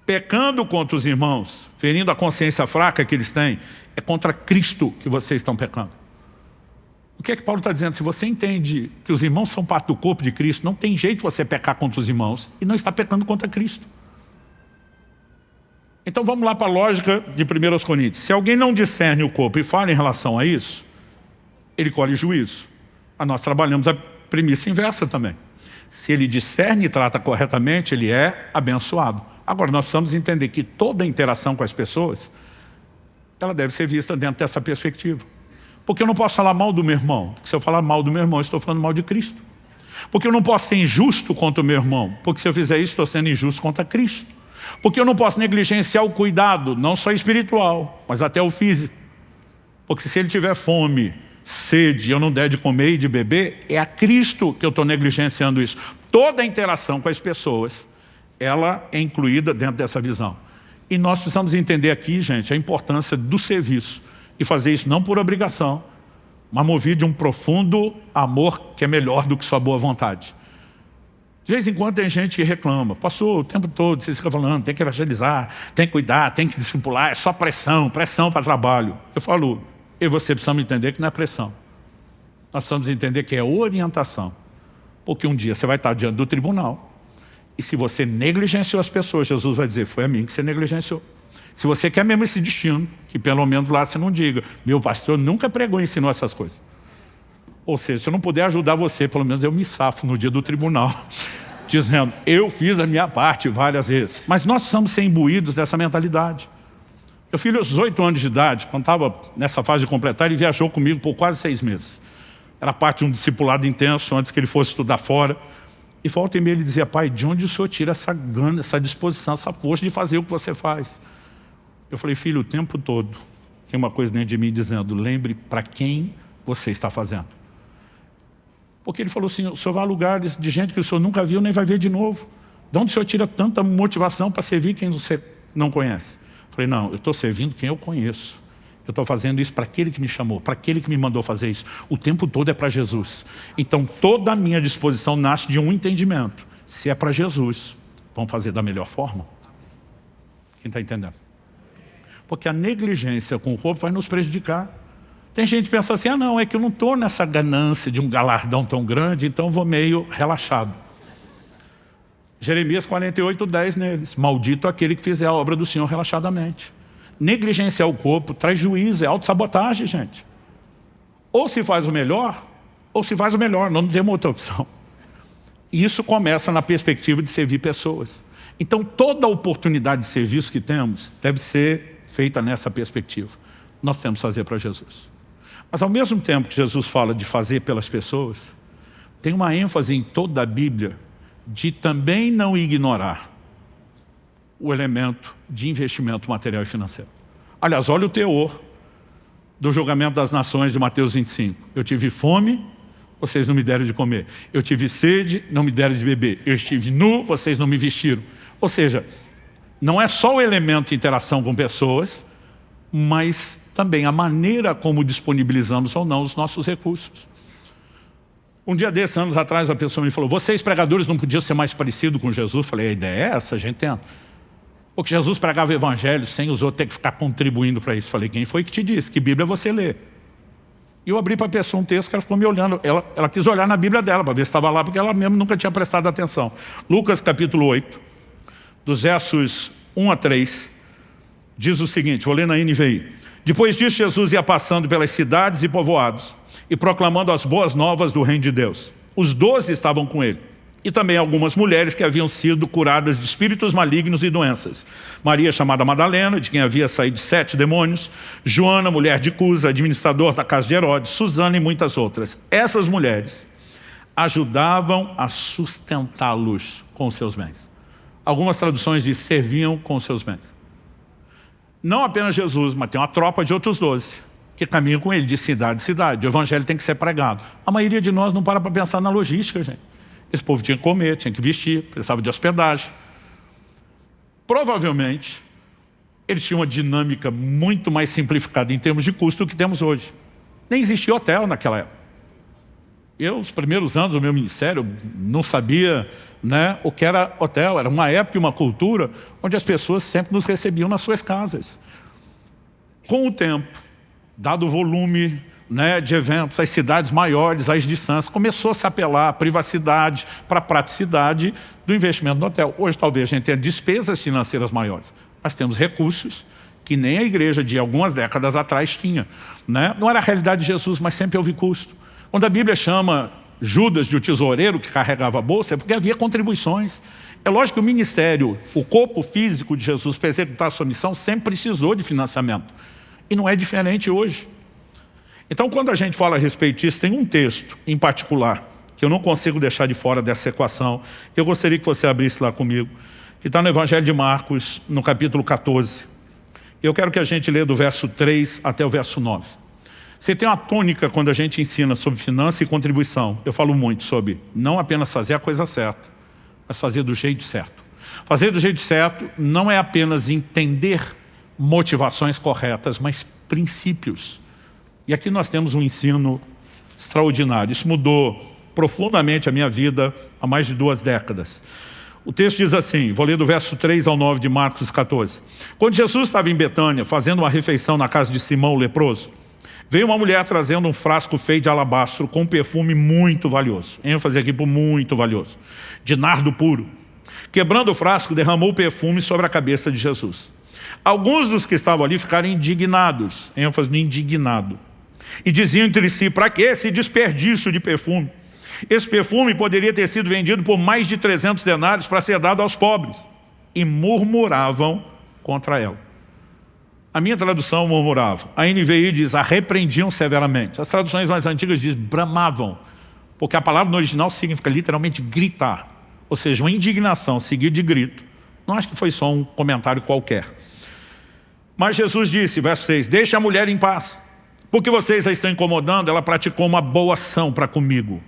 pecando contra os irmãos, ferindo a consciência fraca que eles têm, é contra Cristo que vocês estão pecando. O que é que Paulo está dizendo? Se você entende que os irmãos são parte do corpo de Cristo, não tem jeito de você pecar contra os irmãos e não está pecando contra Cristo. Então vamos lá para a lógica de 1 Coríntios. Se alguém não discerne o corpo e fala em relação a isso, ele colhe juízo. Mas nós trabalhamos a premissa inversa também. Se ele discerne e trata corretamente, ele é abençoado. Agora, nós precisamos entender que toda interação com as pessoas, ela deve ser vista dentro dessa perspectiva. Porque eu não posso falar mal do meu irmão. Porque se eu falar mal do meu irmão, eu estou falando mal de Cristo. Porque eu não posso ser injusto contra o meu irmão, porque se eu fizer isso, estou sendo injusto contra Cristo. Porque eu não posso negligenciar o cuidado, não só espiritual, mas até o físico. Porque se ele tiver fome, sede, e eu não der de comer e de beber, é a Cristo que eu estou negligenciando isso. Toda a interação com as pessoas, ela é incluída dentro dessa visão. E nós precisamos entender aqui, gente, a importância do serviço. E fazer isso não por obrigação, mas movido de um profundo amor que é melhor do que sua boa vontade. De vez em quando tem gente que reclama, pastor, o tempo todo você fica falando, tem que evangelizar, tem que cuidar, tem que discipular, é só pressão, pressão para trabalho. Eu falo, eu e você precisamos entender que não é pressão. Nós precisamos entender que é orientação. Porque um dia você vai estar diante do tribunal, e se você negligenciou as pessoas, Jesus vai dizer, foi a mim que você negligenciou. Se você quer mesmo esse destino, que pelo menos lá você não diga, meu pastor nunca pregou e ensinou essas coisas. Ou seja, se eu não puder ajudar você, pelo menos eu me safo no dia do tribunal, dizendo, eu fiz a minha parte várias vezes. Mas nós precisamos ser imbuídos dessa mentalidade. Meu filho, aos 8 anos de idade, quando estava nessa fase de completar, ele viajou comigo por quase 6 meses. Era parte de um discipulado intenso, antes que ele fosse estudar fora. E volta e meia ele dizia, pai, de onde o senhor tira essa gana, essa disposição, essa força de fazer o que você faz? Eu falei, filho, o tempo todo tem uma coisa dentro de mim dizendo, lembre para quem você está fazendo. Porque ele falou assim, o senhor vai a lugares de gente que o senhor nunca viu nem vai ver de novo. De onde o senhor tira tanta motivação para servir quem você não conhece? Eu falei, não, eu estou servindo quem eu conheço. Eu estou fazendo isso para aquele que me chamou, para aquele que me mandou fazer isso. O tempo todo é para Jesus. Então toda a minha disposição nasce de um entendimento. Se é para Jesus, vamos fazer da melhor forma. Quem está entendendo? Porque a negligência com o corpo vai nos prejudicar. Tem gente que pensa assim, não, é que eu não estou nessa ganância de um galardão tão grande, então vou meio relaxado. Jeremias 48:10 neles, maldito aquele que fizer a obra do Senhor relaxadamente. Negligenciar o corpo traz juízo, é autossabotagem, gente. Ou se faz o melhor, ou se faz o melhor, não temos outra opção. E isso começa na perspectiva de servir pessoas. Então toda a oportunidade de serviço que temos deve ser feita nessa perspectiva. Nós temos que fazer para Jesus. Mas ao mesmo tempo que Jesus fala de fazer pelas pessoas, tem uma ênfase em toda a Bíblia de também não ignorar o elemento de investimento material e financeiro. Aliás, olha o teor do julgamento das nações de Mateus 25. Eu tive fome, vocês não me deram de comer. Eu tive sede, não me deram de beber. Eu estive nu, vocês não me vestiram. Ou seja, não é só o elemento de interação com pessoas, mas também a maneira como disponibilizamos ou não os nossos recursos. Um dia desses, anos atrás, a pessoa me falou, vocês pregadores não podiam ser mais parecidos com Jesus? Eu falei, a ideia é essa, a gente tenta. Porque Jesus pregava o evangelho sem os outros ter que ficar contribuindo para isso. Eu falei, quem foi que te disse? Que Bíblia você lê? E eu abri para a pessoa um texto que ela ficou me olhando. Ela quis olhar na Bíblia dela para ver se estava lá, porque ela mesmo nunca tinha prestado atenção. Lucas capítulo 8, dos versos 1 a 3, diz o seguinte, vou ler na NVI. Depois disso, Jesus ia passando pelas cidades e povoados e proclamando as boas novas do reino de Deus. Os 12 estavam com ele. E também algumas mulheres que haviam sido curadas de espíritos malignos e doenças. Maria, chamada Madalena, de quem havia saído 7 demônios. Joana, mulher de Cusa, administrador da casa de Herodes. Susana e muitas outras. Essas mulheres ajudavam a sustentá-los com os seus bens. Algumas traduções dizem serviam com os seus bens. Não apenas Jesus, mas tem uma tropa de outros 12 que caminham com ele de cidade em cidade. O evangelho tem que ser pregado. A maioria de nós não para pensar na logística, gente. Esse povo tinha que comer, tinha que vestir, precisava de hospedagem. Provavelmente, eles tinham uma dinâmica muito mais simplificada em termos de custo do que temos hoje. Nem existia hotel naquela época. Eu, os primeiros anos do meu ministério, não sabia, né, o que era hotel. Era uma época e uma cultura onde as pessoas sempre nos recebiam nas suas casas. Com o tempo, dado o volume, né, de eventos, as cidades maiores, as distâncias, começou a se apelar à privacidade, para a praticidade do investimento no hotel. Hoje talvez a gente tenha despesas financeiras maiores, mas temos recursos que nem a igreja de algumas décadas atrás tinha, né? Não era a realidade de Jesus, mas sempre houve custo. Quando a Bíblia chama Judas de o tesoureiro que carregava a bolsa, é porque havia contribuições. É lógico que o ministério, o corpo físico de Jesus para executar a sua missão sempre precisou de financiamento. E não é diferente hoje. Então, quando a gente fala a respeito disso, tem um texto em particular que eu não consigo deixar de fora dessa equação. Eu gostaria que você abrisse lá comigo, que está no Evangelho de Marcos, no capítulo 14. Eu quero que a gente leia do verso 3 até o verso 9. Você tem uma tônica quando a gente ensina sobre finança e contribuição. Eu falo muito sobre não apenas fazer a coisa certa, mas fazer do jeito certo. Fazer do jeito certo não é apenas entender motivações corretas, mas princípios. E aqui nós temos um ensino extraordinário. Isso mudou profundamente a minha vida há mais de 2 décadas. O texto diz assim, vou ler do verso 3 ao 9 de Marcos 14. Quando Jesus estava em Betânia, fazendo uma refeição na casa de Simão, o leproso, veio uma mulher trazendo um frasco feito de alabastro com um perfume muito valioso. ênfase aqui por muito valioso. De nardo puro. Quebrando o frasco, derramou o perfume sobre a cabeça de Jesus. Alguns dos que estavam ali ficaram indignados. ênfase no indignado. E diziam entre si, para que esse desperdício de perfume? Esse perfume poderia ter sido vendido por mais de 300 denários para ser dado aos pobres. E murmuravam contra ela. A minha tradução murmurava. A NVI diz, a repreendiam severamente. As traduções mais antigas dizem, bramavam. Porque a palavra no original significa literalmente gritar. Ou seja, uma indignação seguida de grito. Não acho que foi só um comentário qualquer. Mas Jesus disse, verso 6, deixe a mulher em paz. Porque vocês a estão incomodando, ela praticou uma boa ação para comigo.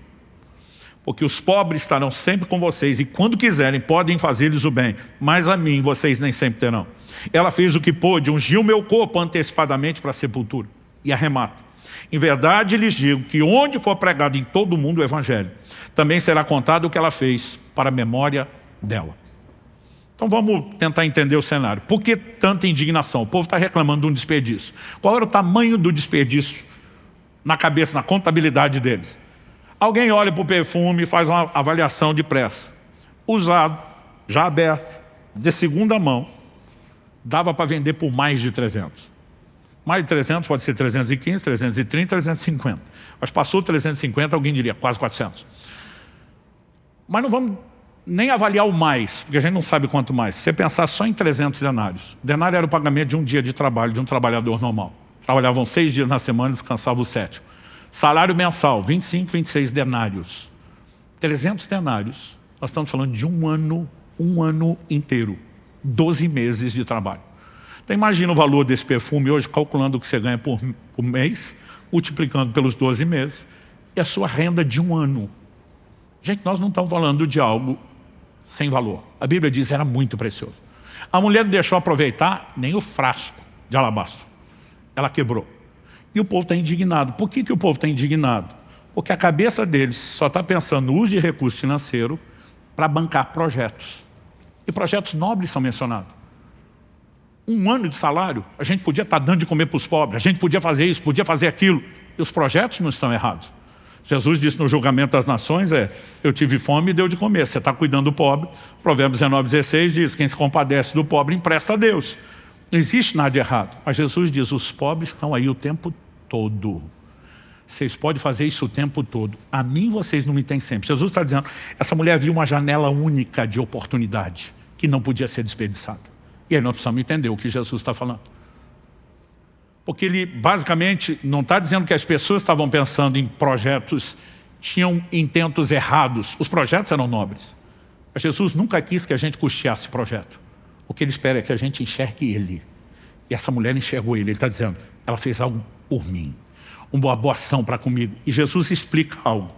Porque os pobres estarão sempre com vocês e quando quiserem podem fazer-lhes o bem, mas a mim vocês nem sempre terão. Ela fez o que pôde, ungiu meu corpo antecipadamente para a sepultura. E arremata. Em verdade lhes digo que onde for pregado em todo o mundo o evangelho, também será contado o que ela fez para a memória dela. Então vamos tentar entender o cenário. Por que tanta indignação? O povo está reclamando de um desperdício. Qual era o tamanho do desperdício na cabeça, na contabilidade deles? Alguém olha para o perfume e faz uma avaliação de pressa. Usado, já aberto, de segunda mão, dava para vender por mais de 300. Mais de 300 pode ser 315, 330, 350. Mas passou 350, alguém diria quase 400. Mas não vamos nem avaliar o mais, porque a gente não sabe quanto mais. Se você pensar só em 300 denários. O denário era o pagamento de um dia de trabalho de um trabalhador normal. Trabalhavam 6 dias na semana e descansavam o 7º. Salário mensal, 25, 26 denários. 300 denários. Nós estamos falando de um ano inteiro. 12 meses de trabalho. Então imagina o valor desse perfume hoje, calculando o que você ganha por mês, multiplicando pelos 12 meses, e a sua renda de um ano. Gente, nós não estamos falando de algo sem valor. A Bíblia diz que era muito precioso. A mulher não deixou aproveitar nem o frasco de alabastro. Ela quebrou. E o povo está indignado. Por que o povo está indignado? Porque a cabeça deles só está pensando no uso de recurso financeiro para bancar projetos. E projetos nobres são mencionados. Um ano de salário, a gente podia estar dando de comer para os pobres, a gente podia fazer isso, podia fazer aquilo. E os projetos não estão errados. Jesus disse no julgamento das nações, eu tive fome e deu de comer. Você está cuidando do pobre. Provérbios 19:16 diz, quem se compadece do pobre empresta a Deus. Não existe nada de errado. Mas Jesus diz, os pobres estão aí o tempo todo. Vocês podem fazer isso o tempo todo. A mim vocês não me têm sempre. Jesus está dizendo, essa mulher viu uma janela única de oportunidade que não podia ser desperdiçada. E aí nós precisamos entender o que Jesus está falando. Porque ele basicamente não está dizendo que as pessoas estavam pensando em projetos, tinham intentos errados. Os projetos eram nobres. Mas Jesus nunca quis que a gente custeasse projeto. O que ele espera é que a gente enxergue ele. E essa mulher enxergou ele. Ele está dizendo, ela fez algo por mim. Uma boa ação para comigo. E Jesus explica algo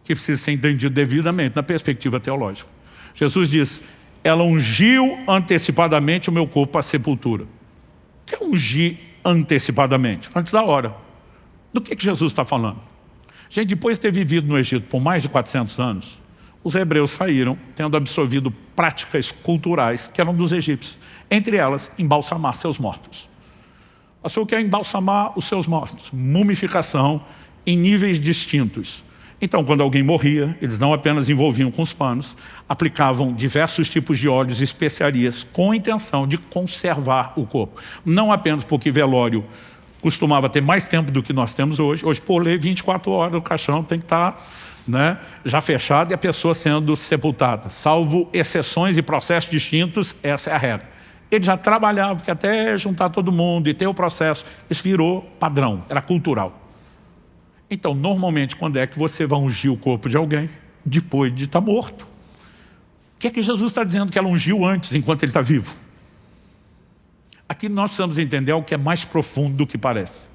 que precisa ser entendido devidamente na perspectiva teológica. Jesus diz, ela ungiu antecipadamente o meu corpo para a sepultura. O que é ungir antecipadamente? Antes da hora. Do que Jesus está falando? Gente, depois de ter vivido no Egito por mais de 400 anos, os hebreus saíram tendo absorvido práticas culturais que eram dos egípcios. Entre elas, embalsamar seus mortos. O que é embalsamar os seus mortos? Mumificação em níveis distintos. Então, quando alguém morria, eles não apenas envolviam com os panos, aplicavam diversos tipos de óleos e especiarias com a intenção de conservar o corpo. Não apenas porque velório costumava ter mais tempo do que nós temos hoje. Hoje, por lei, 24 horas, o caixão tem que estar já fechado e a pessoa sendo sepultada. Salvo exceções e processos distintos, essa é a regra. Ele já trabalhava, porque até juntar todo mundo e ter o processo, isso virou padrão, era cultural. Então, normalmente, quando é que você vai ungir o corpo de alguém? Depois de estar morto. O que é que Jesus está dizendo que ela ungiu antes, enquanto ele está vivo? Aqui nós precisamos entender algo que é mais profundo do que parece.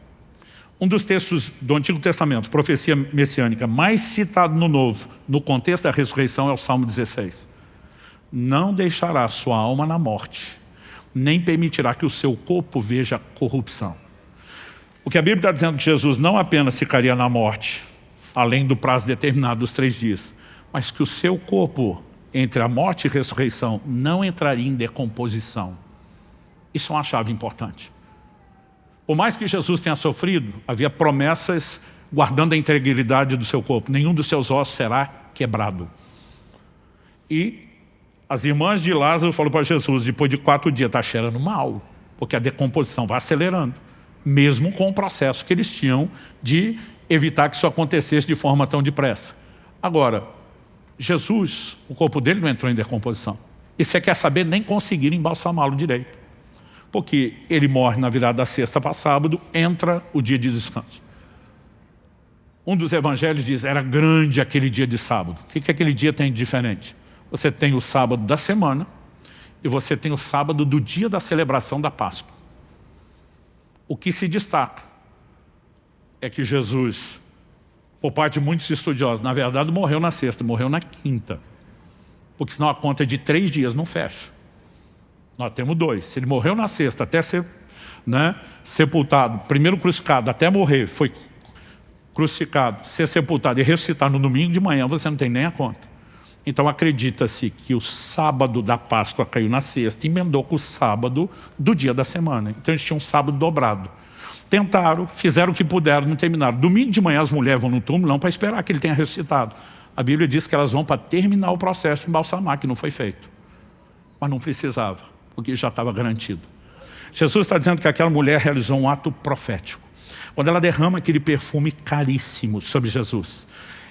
Um dos textos do Antigo Testamento, profecia messiânica, mais citado no Novo, no contexto da ressurreição, é o Salmo 16. Não deixará sua alma na morte, nem permitirá que o seu corpo veja corrupção. O que a Bíblia está dizendo que Jesus não apenas ficaria na morte, além do prazo determinado dos 3 dias, mas que o seu corpo, entre a morte e a ressurreição, não entraria em decomposição. Isso é uma chave importante. Por mais que Jesus tenha sofrido, havia promessas guardando a integridade do seu corpo. Nenhum dos seus ossos será quebrado. E as irmãs de Lázaro falaram para Jesus, depois de 4 dias, está cheirando mal, porque a decomposição vai acelerando, mesmo com o processo que eles tinham de evitar que isso acontecesse de forma tão depressa. Agora, Jesus, o corpo dele não entrou em decomposição. E você quer saber, nem conseguiram embalsamá-lo direito. Porque ele morre na virada da sexta para sábado, entra o dia de descanso. Um dos evangelhos diz, era grande aquele dia de sábado. O que aquele dia tem de diferente? Você tem o sábado da semana e você tem o sábado do dia da celebração da Páscoa. O que se destaca é que Jesus, por parte de muitos estudiosos, na verdade morreu na sexta, morreu na quinta. Porque senão a conta de 3 dias não fecha. Nós temos 2. Se ele morreu na sexta até ser sepultado, primeiro crucificado até morrer, foi crucificado, ser sepultado e ressuscitar no domingo de manhã, você não tem nem a conta. Então acredita-se que o sábado da Páscoa caiu na sexta e emendou com o sábado do dia da semana. Então eles tinham um sábado dobrado. Tentaram, fizeram o que puderam, não terminaram. Domingo de manhã as mulheres vão no túmulo não para esperar que ele tenha ressuscitado. A Bíblia diz que elas vão para terminar o processo de embalsamar, que não foi feito. Mas não precisava, porque já estava garantido. Jesus está dizendo que aquela mulher realizou um ato profético. Quando ela derrama aquele perfume caríssimo sobre Jesus,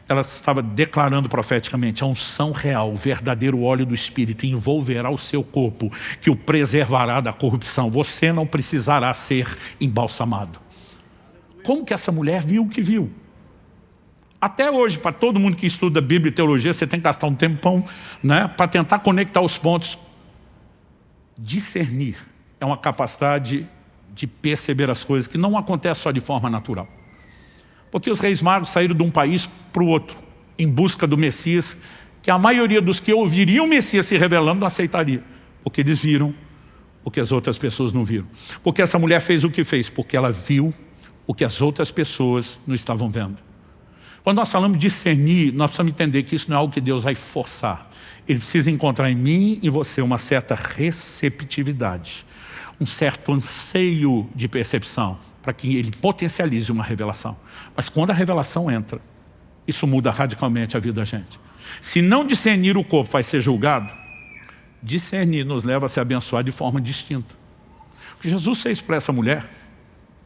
ela estava declarando profeticamente a unção real, o verdadeiro óleo do Espírito envolverá o seu corpo, que o preservará da corrupção. Você não precisará ser embalsamado. Como que essa mulher viu o que viu? Até hoje, para todo mundo que estuda Bíblia e teologia, você tem que gastar um tempão, para tentar conectar os pontos. Discernir é uma capacidade de perceber as coisas que não acontece só de forma natural. Porque os reis magos saíram de um país para o outro, em busca do Messias, que a maioria dos que ouviriam o Messias se revelando não aceitaria, porque eles viram o que as outras pessoas não viram. Porque essa mulher fez o que fez? Porque ela viu o que as outras pessoas não estavam vendo. Quando nós falamos de discernir, nós precisamos entender que isso não é algo que Deus vai forçar. Ele precisa encontrar em mim e você uma certa receptividade, um certo anseio de percepção, para que ele potencialize uma revelação. Mas quando a revelação entra, isso muda radicalmente a vida da gente. Se não discernir, o corpo vai ser julgado. Discernir nos leva a se abençoar de forma distinta. O que Jesus fez para essa mulher,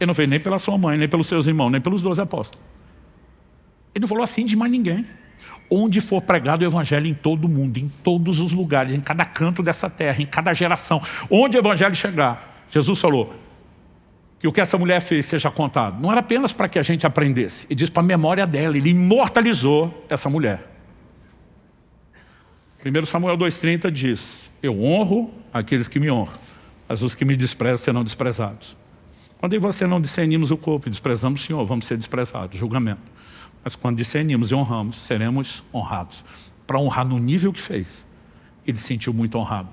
ele não fez nem pela sua mãe, nem pelos seus irmãos, nem pelos 12 apóstolos. Ele não falou assim de mais ninguém. Onde for pregado o evangelho em todo o mundo, em todos os lugares, em cada canto dessa terra, em cada geração, onde o evangelho chegar, Jesus falou que o que essa mulher fez seja contado. Não era apenas para que a gente aprendesse, ele diz para a memória dela, ele imortalizou essa mulher. 1 Samuel 2,30 diz, eu honro aqueles que me honram, mas os que me desprezam serão desprezados. Quando eu e você não discernimos o corpo e desprezamos o Senhor, vamos ser desprezados, julgamento. Mas quando discernimos e honramos, seremos honrados. Para honrar no nível que fez, ele se sentiu muito honrado.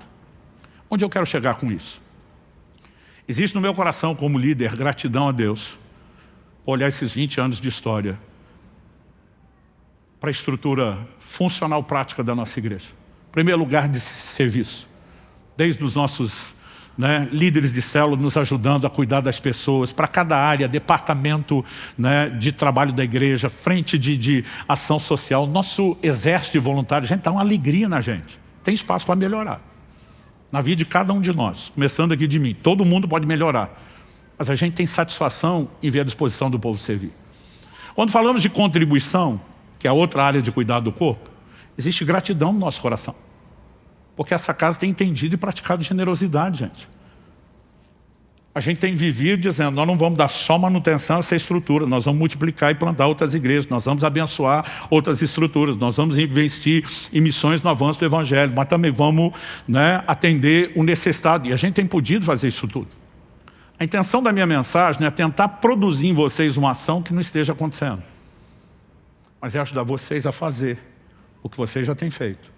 Onde eu quero chegar com isso? Existe no meu coração, como líder, gratidão a Deus por olhar esses 20 anos de história para a estrutura funcional prática da nossa igreja. Em primeiro lugar, de serviço. Desde os nossos líderes de célula nos ajudando a cuidar das pessoas, para cada área, departamento de trabalho da igreja, frente de ação social, nosso exército de voluntários, gente, dá uma alegria na gente. Tem espaço para melhorar. Na vida de cada um de nós, começando aqui de mim, todo mundo pode melhorar. Mas a gente tem satisfação em ver a disposição do povo servir. Quando falamos de contribuição, que é a outra área de cuidar do corpo, existe gratidão no nosso coração. Porque essa casa tem entendido e praticado generosidade, gente. A gente tem vivido dizendo, nós não vamos dar só manutenção a essa estrutura, nós vamos multiplicar e plantar outras igrejas, nós vamos abençoar outras estruturas, nós vamos investir em missões no avanço do Evangelho, mas também vamos, né, atender o necessitado. E a gente tem podido fazer isso tudo. A intenção da minha mensagem é tentar produzir em vocês uma ação que não esteja acontecendo. Mas é ajudar vocês a fazer o que vocês já têm feito,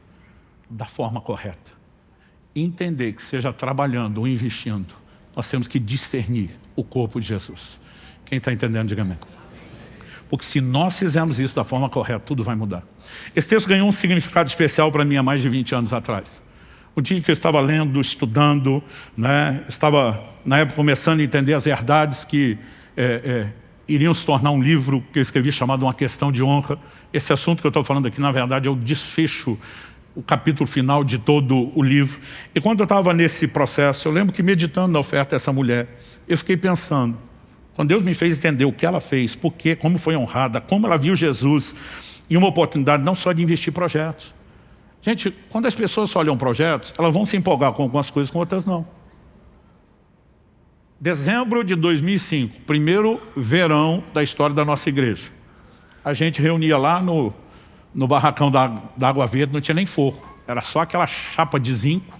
da forma correta. E entender que seja trabalhando ou investindo, nós temos que discernir o corpo de Jesus. Quem está entendendo, diga amém. Porque se nós fizermos isso da forma correta, tudo vai mudar. Esse texto ganhou um significado especial para mim há mais de 20 anos atrás. O dia que eu estava lendo, estudando, né, estava na época começando a entender as verdades que iriam se tornar um livro que eu escrevi chamado Uma Questão de Honra. Esse assunto que eu estou falando aqui, na verdade, é o desfecho, o capítulo final de todo o livro. E quando eu estava nesse processo, eu lembro que meditando na oferta dessa mulher, eu fiquei pensando, quando Deus me fez entender o que ela fez, por quê, como foi honrada, como ela viu Jesus em uma oportunidade não só de investir em projetos. Gente, quando as pessoas olham projetos, elas vão se empolgar com algumas coisas, com outras não. Dezembro de 2005, primeiro verão da história da nossa igreja. A gente reunia lá no barracão da Água Verde, não tinha nem forro. Era só aquela chapa de zinco,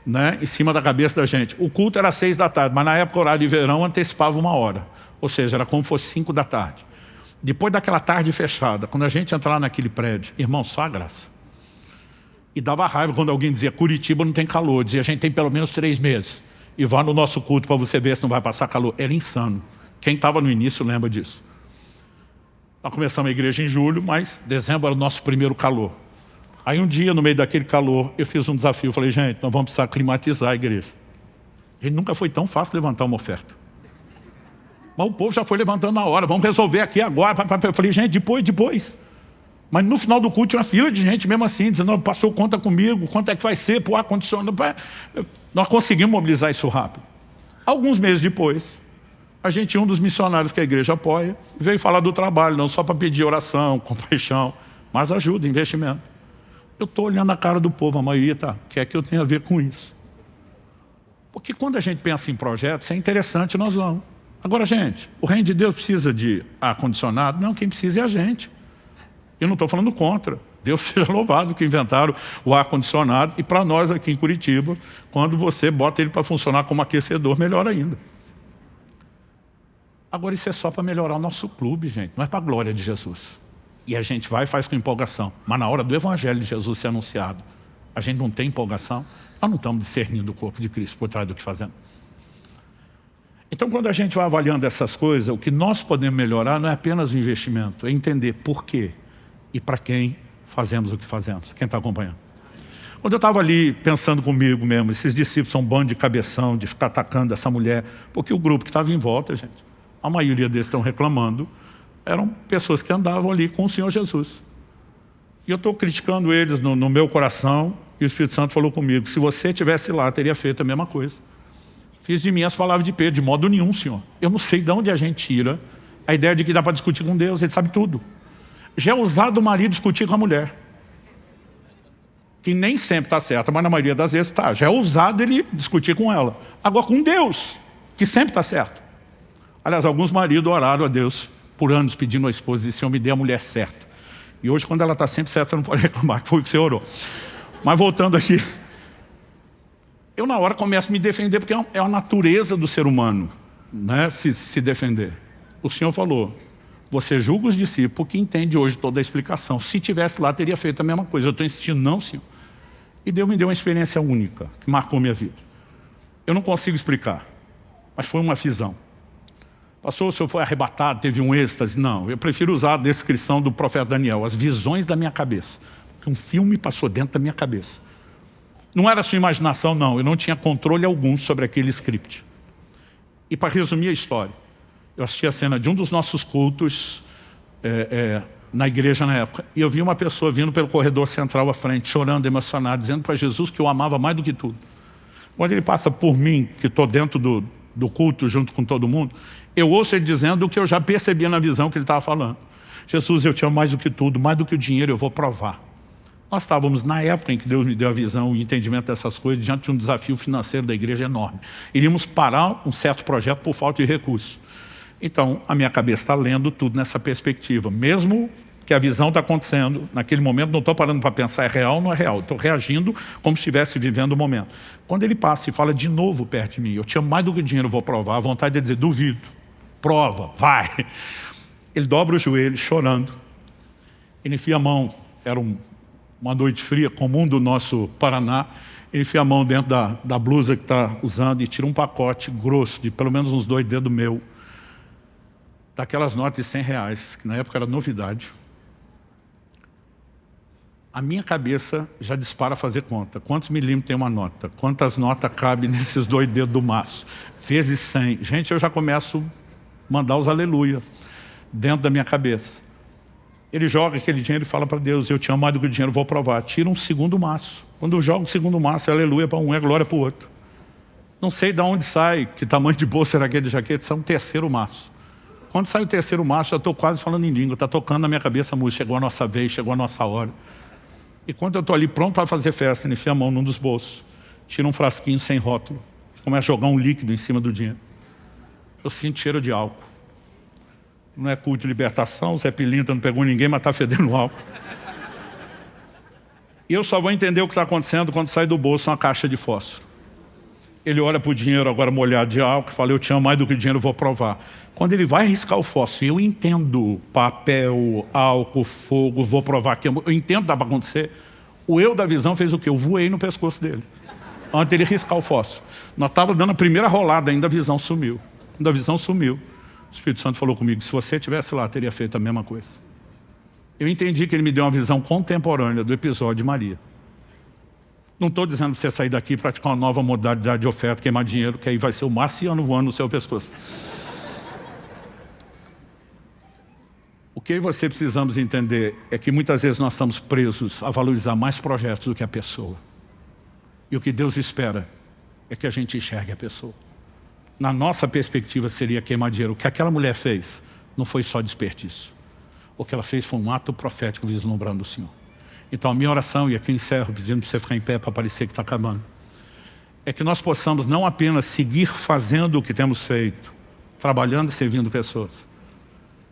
né, em cima da cabeça da gente. O culto era 6 da tarde, mas na época o horário de verão antecipava 1 hora. Ou seja, era como se fosse 5 da tarde. Depois daquela tarde fechada, quando a gente entrava naquele prédio, irmão, só a graça. E dava raiva quando alguém dizia, Curitiba não tem calor. Dizia, a gente tem pelo menos 3 meses. E vá no nosso culto para você ver se não vai passar calor. Era insano. Quem estava no início lembra disso. Nós começamos a igreja em julho, mas dezembro era o nosso primeiro calor. Aí um dia, no meio daquele calor, eu fiz um desafio. Falei, gente, nós vamos precisar climatizar a igreja. E nunca foi tão fácil levantar uma oferta. Mas o povo já foi levantando na hora. Vamos resolver aqui agora. Eu falei, gente, depois. Mas no final do culto tinha uma fila de gente mesmo assim, dizendo, pastor, conta comigo, quanto é que vai ser para o ar-condicionado? Nós conseguimos mobilizar isso rápido. Alguns meses depois, a gente, um dos missionários que a igreja apoia, veio falar do trabalho, não só para pedir oração, compaixão, mas ajuda, investimento. Eu estou olhando a cara do povo, a maioria quer que eu tenha a ver com isso. Porque quando a gente pensa em projetos, é interessante, nós vamos. Agora, gente, o reino de Deus precisa de ar-condicionado? Não, quem precisa é a gente. Eu não estou falando contra. Deus seja louvado que inventaram o ar-condicionado. E para nós aqui em Curitiba, quando você bota ele para funcionar como aquecedor, melhor ainda. Agora isso é só para melhorar o nosso clube, gente. Não é para a glória de Jesus. E a gente vai e faz com empolgação. Mas na hora do Evangelho de Jesus ser anunciado, a gente não tem empolgação. Nós não estamos discernindo o corpo de Cristo por trás do que fazemos. Então, quando a gente vai avaliando essas coisas, o que nós podemos melhorar não é apenas o investimento, é entender por quê e para quem fazemos o que fazemos. Quem está acompanhando? Quando eu estava ali pensando comigo mesmo, esses discípulos são um bando de cabeção, de ficar atacando essa mulher, porque o grupo que estava em volta, gente, a maioria deles estão reclamando, eram pessoas que andavam ali com o Senhor Jesus. E eu estou criticando eles no meu coração, e o Espírito Santo falou comigo, se você estivesse lá, teria feito a mesma coisa. Fiz de mim as palavras de Pedro, de modo nenhum, Senhor. Eu não sei de onde a gente tira a ideia de que dá para discutir com Deus, ele sabe tudo. Já é usado o marido discutir com a mulher. Que nem sempre está certa, mas na maioria das vezes está. Já é usado ele discutir com ela. Agora com Deus, que sempre está certo. Aliás, alguns maridos oraram a Deus por anos pedindo à esposa, Senhor, me dê a mulher certa. E hoje, quando ela está sempre certa, você não pode reclamar, que foi o que você orou. Mas voltando aqui, eu na hora começo a me defender, porque é a natureza do ser humano, né, se defender. O Senhor falou, você julga os discípulos porque entende hoje toda a explicação. Se tivesse lá, teria feito a mesma coisa. Eu estou insistindo, não, Senhor. E Deus me deu uma experiência única, que marcou minha vida. Eu não consigo explicar, mas foi uma visão. Pastor, o senhor foi arrebatado, teve um êxtase? Não, eu prefiro usar a descrição do profeta Daniel, as visões da minha cabeça. Um filme passou dentro da minha cabeça. Não era sua imaginação, não. Eu não tinha controle algum sobre aquele script. E para resumir a história, eu assisti a cena de um dos nossos cultos na igreja na época, e eu vi uma pessoa vindo pelo corredor central à frente, chorando, emocionado, dizendo para Jesus que eu amava mais do que tudo. Quando ele passa por mim, que estou dentro do culto junto com todo mundo, eu ouço ele dizendo o que eu já percebia na visão que ele estava falando. Jesus, eu te amo mais do que tudo, mais do que o dinheiro, eu vou provar. Nós estávamos na época em que Deus me deu a visão e o entendimento dessas coisas, diante de um desafio financeiro da igreja enorme. Iríamos parar um certo projeto por falta de recursos. Então, a minha cabeça está lendo tudo nessa perspectiva. Mesmo que a visão está acontecendo, naquele momento não estou parando para pensar é real ou não é real. Estou reagindo como se estivesse vivendo o momento. Quando ele passa e fala de novo perto de mim, eu te amo mais do que dinheiro, vou provar, a vontade de dizer, duvido, prova, vai. Ele dobra o joelho, chorando. Ele enfia a mão, era uma noite fria, comum do nosso Paraná. Ele enfia a mão dentro da blusa que está usando e tira um pacote grosso, de pelo menos uns 2 dedos meu, daquelas notas de R$100, que na época era novidade. A minha cabeça já dispara a fazer conta. Quantos milímetros tem uma nota? Quantas notas cabem nesses 2 dedos do maço? Vezes 100. Gente, eu já começo a mandar os aleluia dentro da minha cabeça. Ele joga aquele dinheiro e fala para Deus, eu te amo mais do que o dinheiro, vou provar. Tira um segundo maço. Quando eu jogo o segundo maço, é aleluia para um, é glória para o outro. Não sei de onde sai, que tamanho de bolsa era aquele de jaqueta, sai um terceiro maço. Quando sai o terceiro maço, já estou quase falando em língua, está tocando na minha cabeça a música, chegou a nossa vez, chegou a nossa hora. E quando eu estou ali pronto para fazer festa, ele enfia a mão num dos bolsos, tira um frasquinho sem rótulo, começa a jogar um líquido em cima do dinheiro. Eu sinto cheiro de álcool. Não é culto de libertação, o Zé Pilintra não pegou ninguém, mas está fedendo álcool. E eu só vou entender o que está acontecendo quando sai do bolso uma caixa de fósforo. Ele olha para o dinheiro agora molhado de álcool e fala, eu te amo mais do que o dinheiro, vou provar. Quando ele vai riscar o fósforo, eu entendo papel, álcool, fogo, vou provar que eu entendo que dá para acontecer. O eu da visão fez o quê? Eu voei no pescoço dele, antes dele riscar o fósforo. Nós estávamos dando a primeira rolada, ainda a visão sumiu. Quando a visão sumiu, o Espírito Santo falou comigo, se você estivesse lá, teria feito a mesma coisa. Eu entendi que ele me deu uma visão contemporânea do episódio de Maria. Não estou dizendo para você sair daqui e praticar uma nova modalidade de oferta, queimar dinheiro, que aí vai ser o marciano voando no seu pescoço. O que você precisamos entender é que muitas vezes nós estamos presos a valorizar mais projetos do que a pessoa. E o que Deus espera é que a gente enxergue a pessoa. Na nossa perspectiva seria queimar dinheiro. O que aquela mulher fez não foi só desperdício. O que ela fez foi um ato profético vislumbrando o Senhor. Então a minha oração, e aqui eu encerro pedindo para você ficar em pé para parecer que está acabando, é que nós possamos não apenas seguir fazendo o que temos feito, trabalhando e servindo pessoas,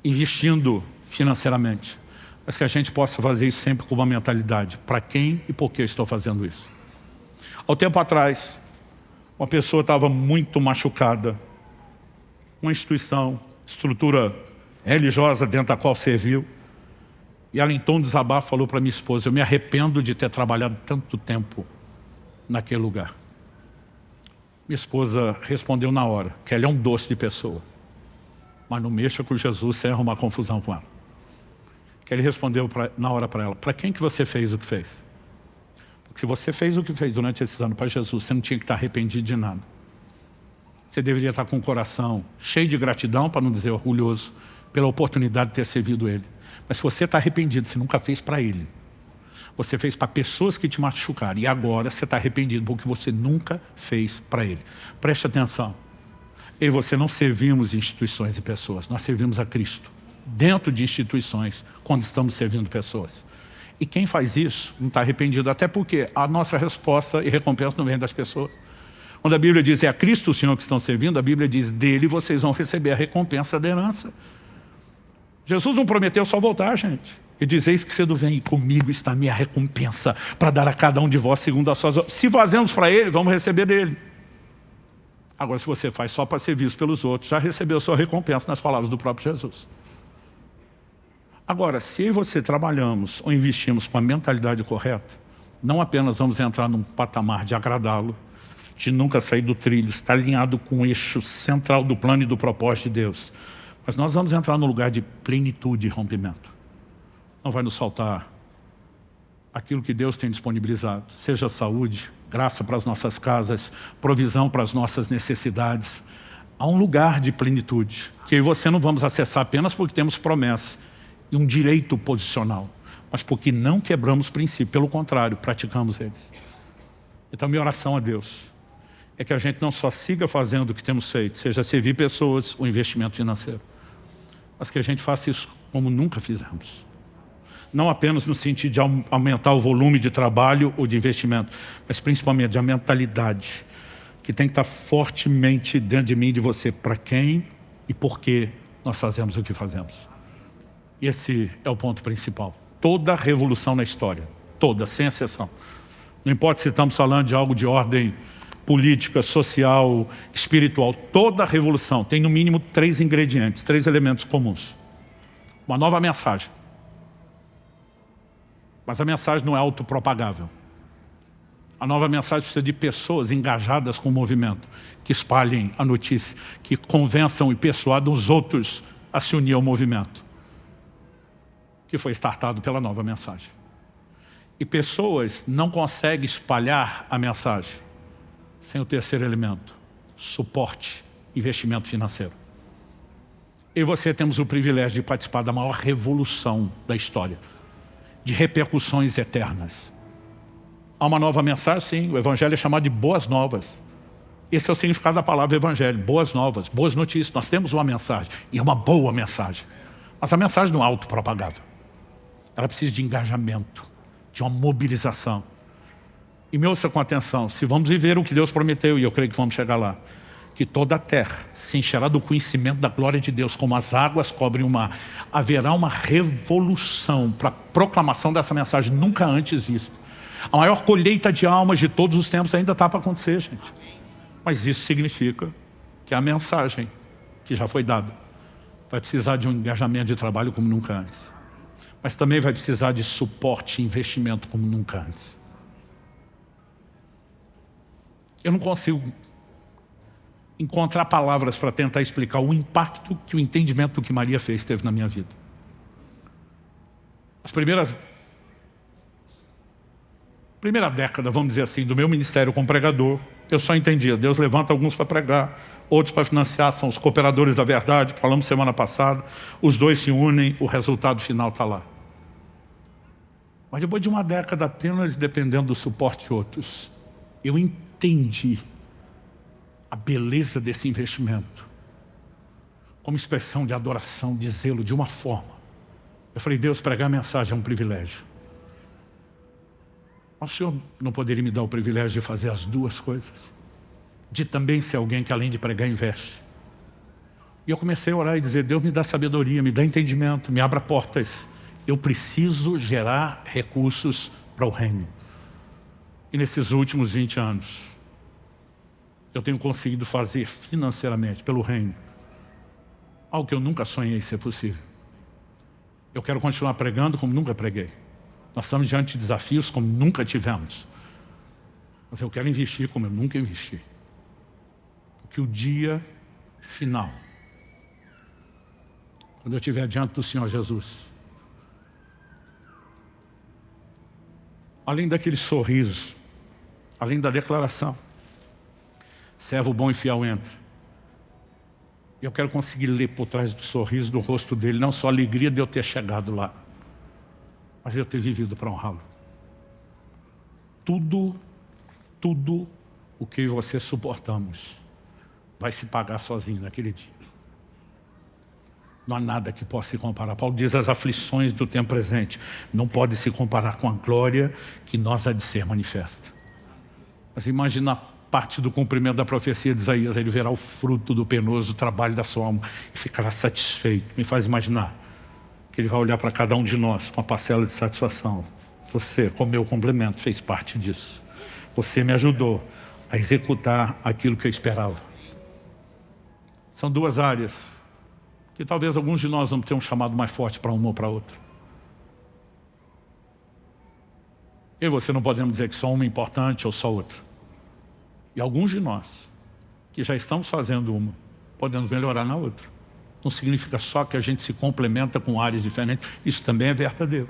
investindo financeiramente, mas que a gente possa fazer isso sempre com uma mentalidade. Para quem e por que estou fazendo isso? Há um tempo atrás, uma pessoa estava muito machucada, uma instituição, estrutura religiosa dentro da qual serviu, e ela em tom de desabafo falou para minha esposa, eu me arrependo de ter trabalhado tanto tempo naquele lugar. Minha esposa respondeu na hora, que ela é um doce de pessoa, mas não mexa com Jesus sem arrumar confusão com ela. Que ele respondeu na hora para ela, para quem que você fez o que fez? Porque se você fez o que fez durante esses anos para Jesus, você não tinha que estar arrependido de nada. Você deveria estar com o coração cheio de gratidão, para não dizer orgulhoso, pela oportunidade de ter servido Ele. Mas se você está arrependido, você nunca fez para Ele. Você fez para pessoas que te machucaram. E agora você está arrependido porque você nunca fez para Ele. Preste atenção. Eu e você não servimos instituições e pessoas. Nós servimos a Cristo. Dentro de instituições, quando estamos servindo pessoas. E quem faz isso não está arrependido. Até porque a nossa resposta e recompensa não vem das pessoas. Quando a Bíblia diz, é a Cristo o Senhor que estão servindo, a Bíblia diz, dele vocês vão receber a recompensa da herança. Jesus não prometeu só voltar, gente. Ele diz, eis que cedo vem e comigo está a minha recompensa para dar a cada um de vós segundo as suas obras. Se fazemos para Ele, vamos receber dele. Agora, se você faz só para ser visto pelos outros, já recebeu sua recompensa nas palavras do próprio Jesus. Agora, se eu e você trabalhamos ou investimos com a mentalidade correta, não apenas vamos entrar num patamar de agradá-lo, de nunca sair do trilho, estar alinhado com o eixo central do plano e do propósito de Deus, mas nós vamos entrar num lugar de plenitude e rompimento. Não vai nos faltar aquilo que Deus tem disponibilizado, seja saúde, graça para as nossas casas, provisão para as nossas necessidades. Há um lugar de plenitude, que eu e você não vamos acessar apenas porque temos promessa e um direito posicional, mas porque não quebramos princípios, pelo contrário, praticamos eles. Então minha oração a Deus é que a gente não só siga fazendo o que temos feito, seja servir pessoas ou investimento financeiro, mas que a gente faça isso como nunca fizemos. não apenas no sentido de aumentar o volume de trabalho ou de investimento, mas principalmente de a mentalidade, que tem que estar fortemente dentro de mim e de você, para quem e por que nós fazemos o que fazemos. Esse é o ponto principal. Toda revolução na história, toda, sem exceção. Não importa se estamos falando de algo de ordem política, social, espiritual, toda revolução tem no mínimo 3 ingredientes, 3 elementos comuns. Uma nova mensagem. Mas a mensagem não é autopropagável. A nova mensagem precisa de pessoas engajadas com o movimento, que espalhem a notícia, que convençam e persuadam os outros a se unir ao movimento, que foi startado pela nova mensagem. E pessoas não conseguem espalhar a mensagem sem o terceiro elemento, suporte, investimento financeiro. Eu e você temos o privilégio de participar da maior revolução da história, de repercussões eternas. Há uma nova mensagem, sim, o evangelho é chamado de boas novas. Esse é o significado da palavra evangelho, boas novas, boas notícias. Nós temos uma mensagem, e é uma boa mensagem. Mas a mensagem não é autopropagável. Ela precisa de engajamento, de uma mobilização. E me ouça com atenção, se vamos viver o que Deus prometeu, e eu creio que vamos chegar lá, que toda a terra se encherá do conhecimento da glória de Deus, como as águas cobrem o mar. Haverá uma revolução para a proclamação dessa mensagem nunca antes vista. A maior colheita de almas de todos os tempos ainda está para acontecer, gente. Mas isso significa que a mensagem que já foi dada vai precisar de um engajamento de trabalho como nunca antes. Mas também vai precisar de suporte e investimento como nunca antes. Eu não consigo encontrar palavras para tentar explicar o impacto que o entendimento do que Maria fez teve na minha vida. Primeira década, vamos dizer assim, do meu ministério como pregador, eu só entendia, Deus levanta alguns para pregar, outros para financiar, são os cooperadores da verdade, que falamos semana passada, os dois se unem, o resultado final está lá. Mas depois de uma década apenas dependendo do suporte de outros, eu entendi a beleza desse investimento como expressão de adoração, de zelo, de uma forma. Eu falei, Deus, pregar a mensagem é um privilégio. Mas o Senhor não poderia me dar o privilégio de fazer as duas coisas? De também ser alguém que além de pregar, investe. E eu comecei a orar e dizer, Deus me dá sabedoria, me dá entendimento, me abra portas. Eu preciso gerar recursos para o reino. E nesses últimos 20 anos, eu tenho conseguido fazer financeiramente pelo reino algo que eu nunca sonhei ser possível. Eu quero continuar pregando como nunca preguei. Nós estamos diante de desafios como nunca tivemos. Mas eu quero investir como eu nunca investi. Porque o dia final, quando eu estiver diante do Senhor Jesus, além daquele sorriso, além da declaração, servo bom e fiel entra. Eu quero conseguir ler por trás do sorriso do rosto dele, não só a alegria de eu ter chegado lá, mas eu ter vivido para honrá-lo. Tudo o que eu e você suportamos vai se pagar sozinho naquele dia. Não há nada que possa se comparar. Paulo diz, as aflições do tempo presente não podem se comparar com a glória que nós há de ser manifesta. Mas imagina a parte do cumprimento da profecia de Isaías, ele verá o fruto do penoso trabalho da sua alma e ficará satisfeito. Me faz imaginar que ele vai olhar para cada um de nós com uma parcela de satisfação. Você, com o meu complemento, fez parte disso. Você me ajudou a executar aquilo que eu esperava. São duas áreas que talvez alguns de nós vamos ter um chamado mais forte para uma ou para outra. Eu e você não podemos dizer que só uma é importante ou só outra. E alguns de nós, que já estamos fazendo uma, podemos melhorar na outra. Não significa só que a gente se complementa com áreas diferentes, isso também é verdadeiro.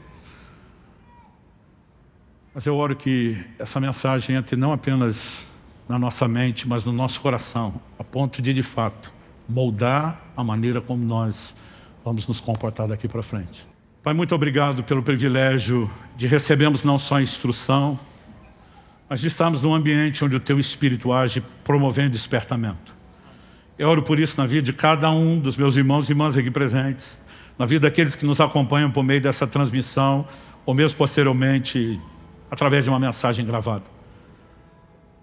Mas eu oro que essa mensagem entre não apenas na nossa mente, mas no nosso coração, a ponto de fato, moldar a maneira como nós vamos nos comportar daqui para frente. Pai, muito obrigado pelo privilégio de recebermos não só a instrução, mas de estarmos num ambiente onde o Teu Espírito age promovendo despertamento. Eu oro por isso na vida de cada um dos meus irmãos e irmãs aqui presentes, na vida daqueles que nos acompanham por meio dessa transmissão, ou mesmo posteriormente, através de uma mensagem gravada.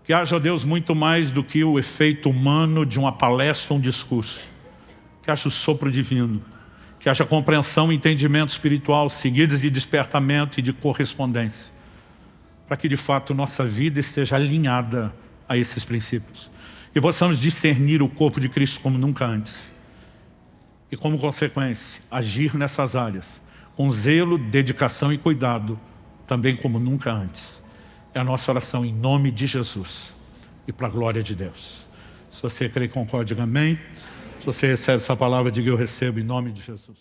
Que haja, ó Deus, muito mais do que o efeito humano de uma palestra ou um discurso. Que haja o sopro divino. Que haja compreensão e entendimento espiritual, seguidos de despertamento e de correspondência. Para que, de fato, nossa vida esteja alinhada a esses princípios. E possamos discernir o corpo de Cristo como nunca antes. E, como consequência, agir nessas áreas, com zelo, dedicação e cuidado, também como nunca antes. É a nossa oração em nome de Jesus e para a glória de Deus. Se você crê e concorda, diga amém. Se você recebe essa palavra, diga eu recebo em nome de Jesus.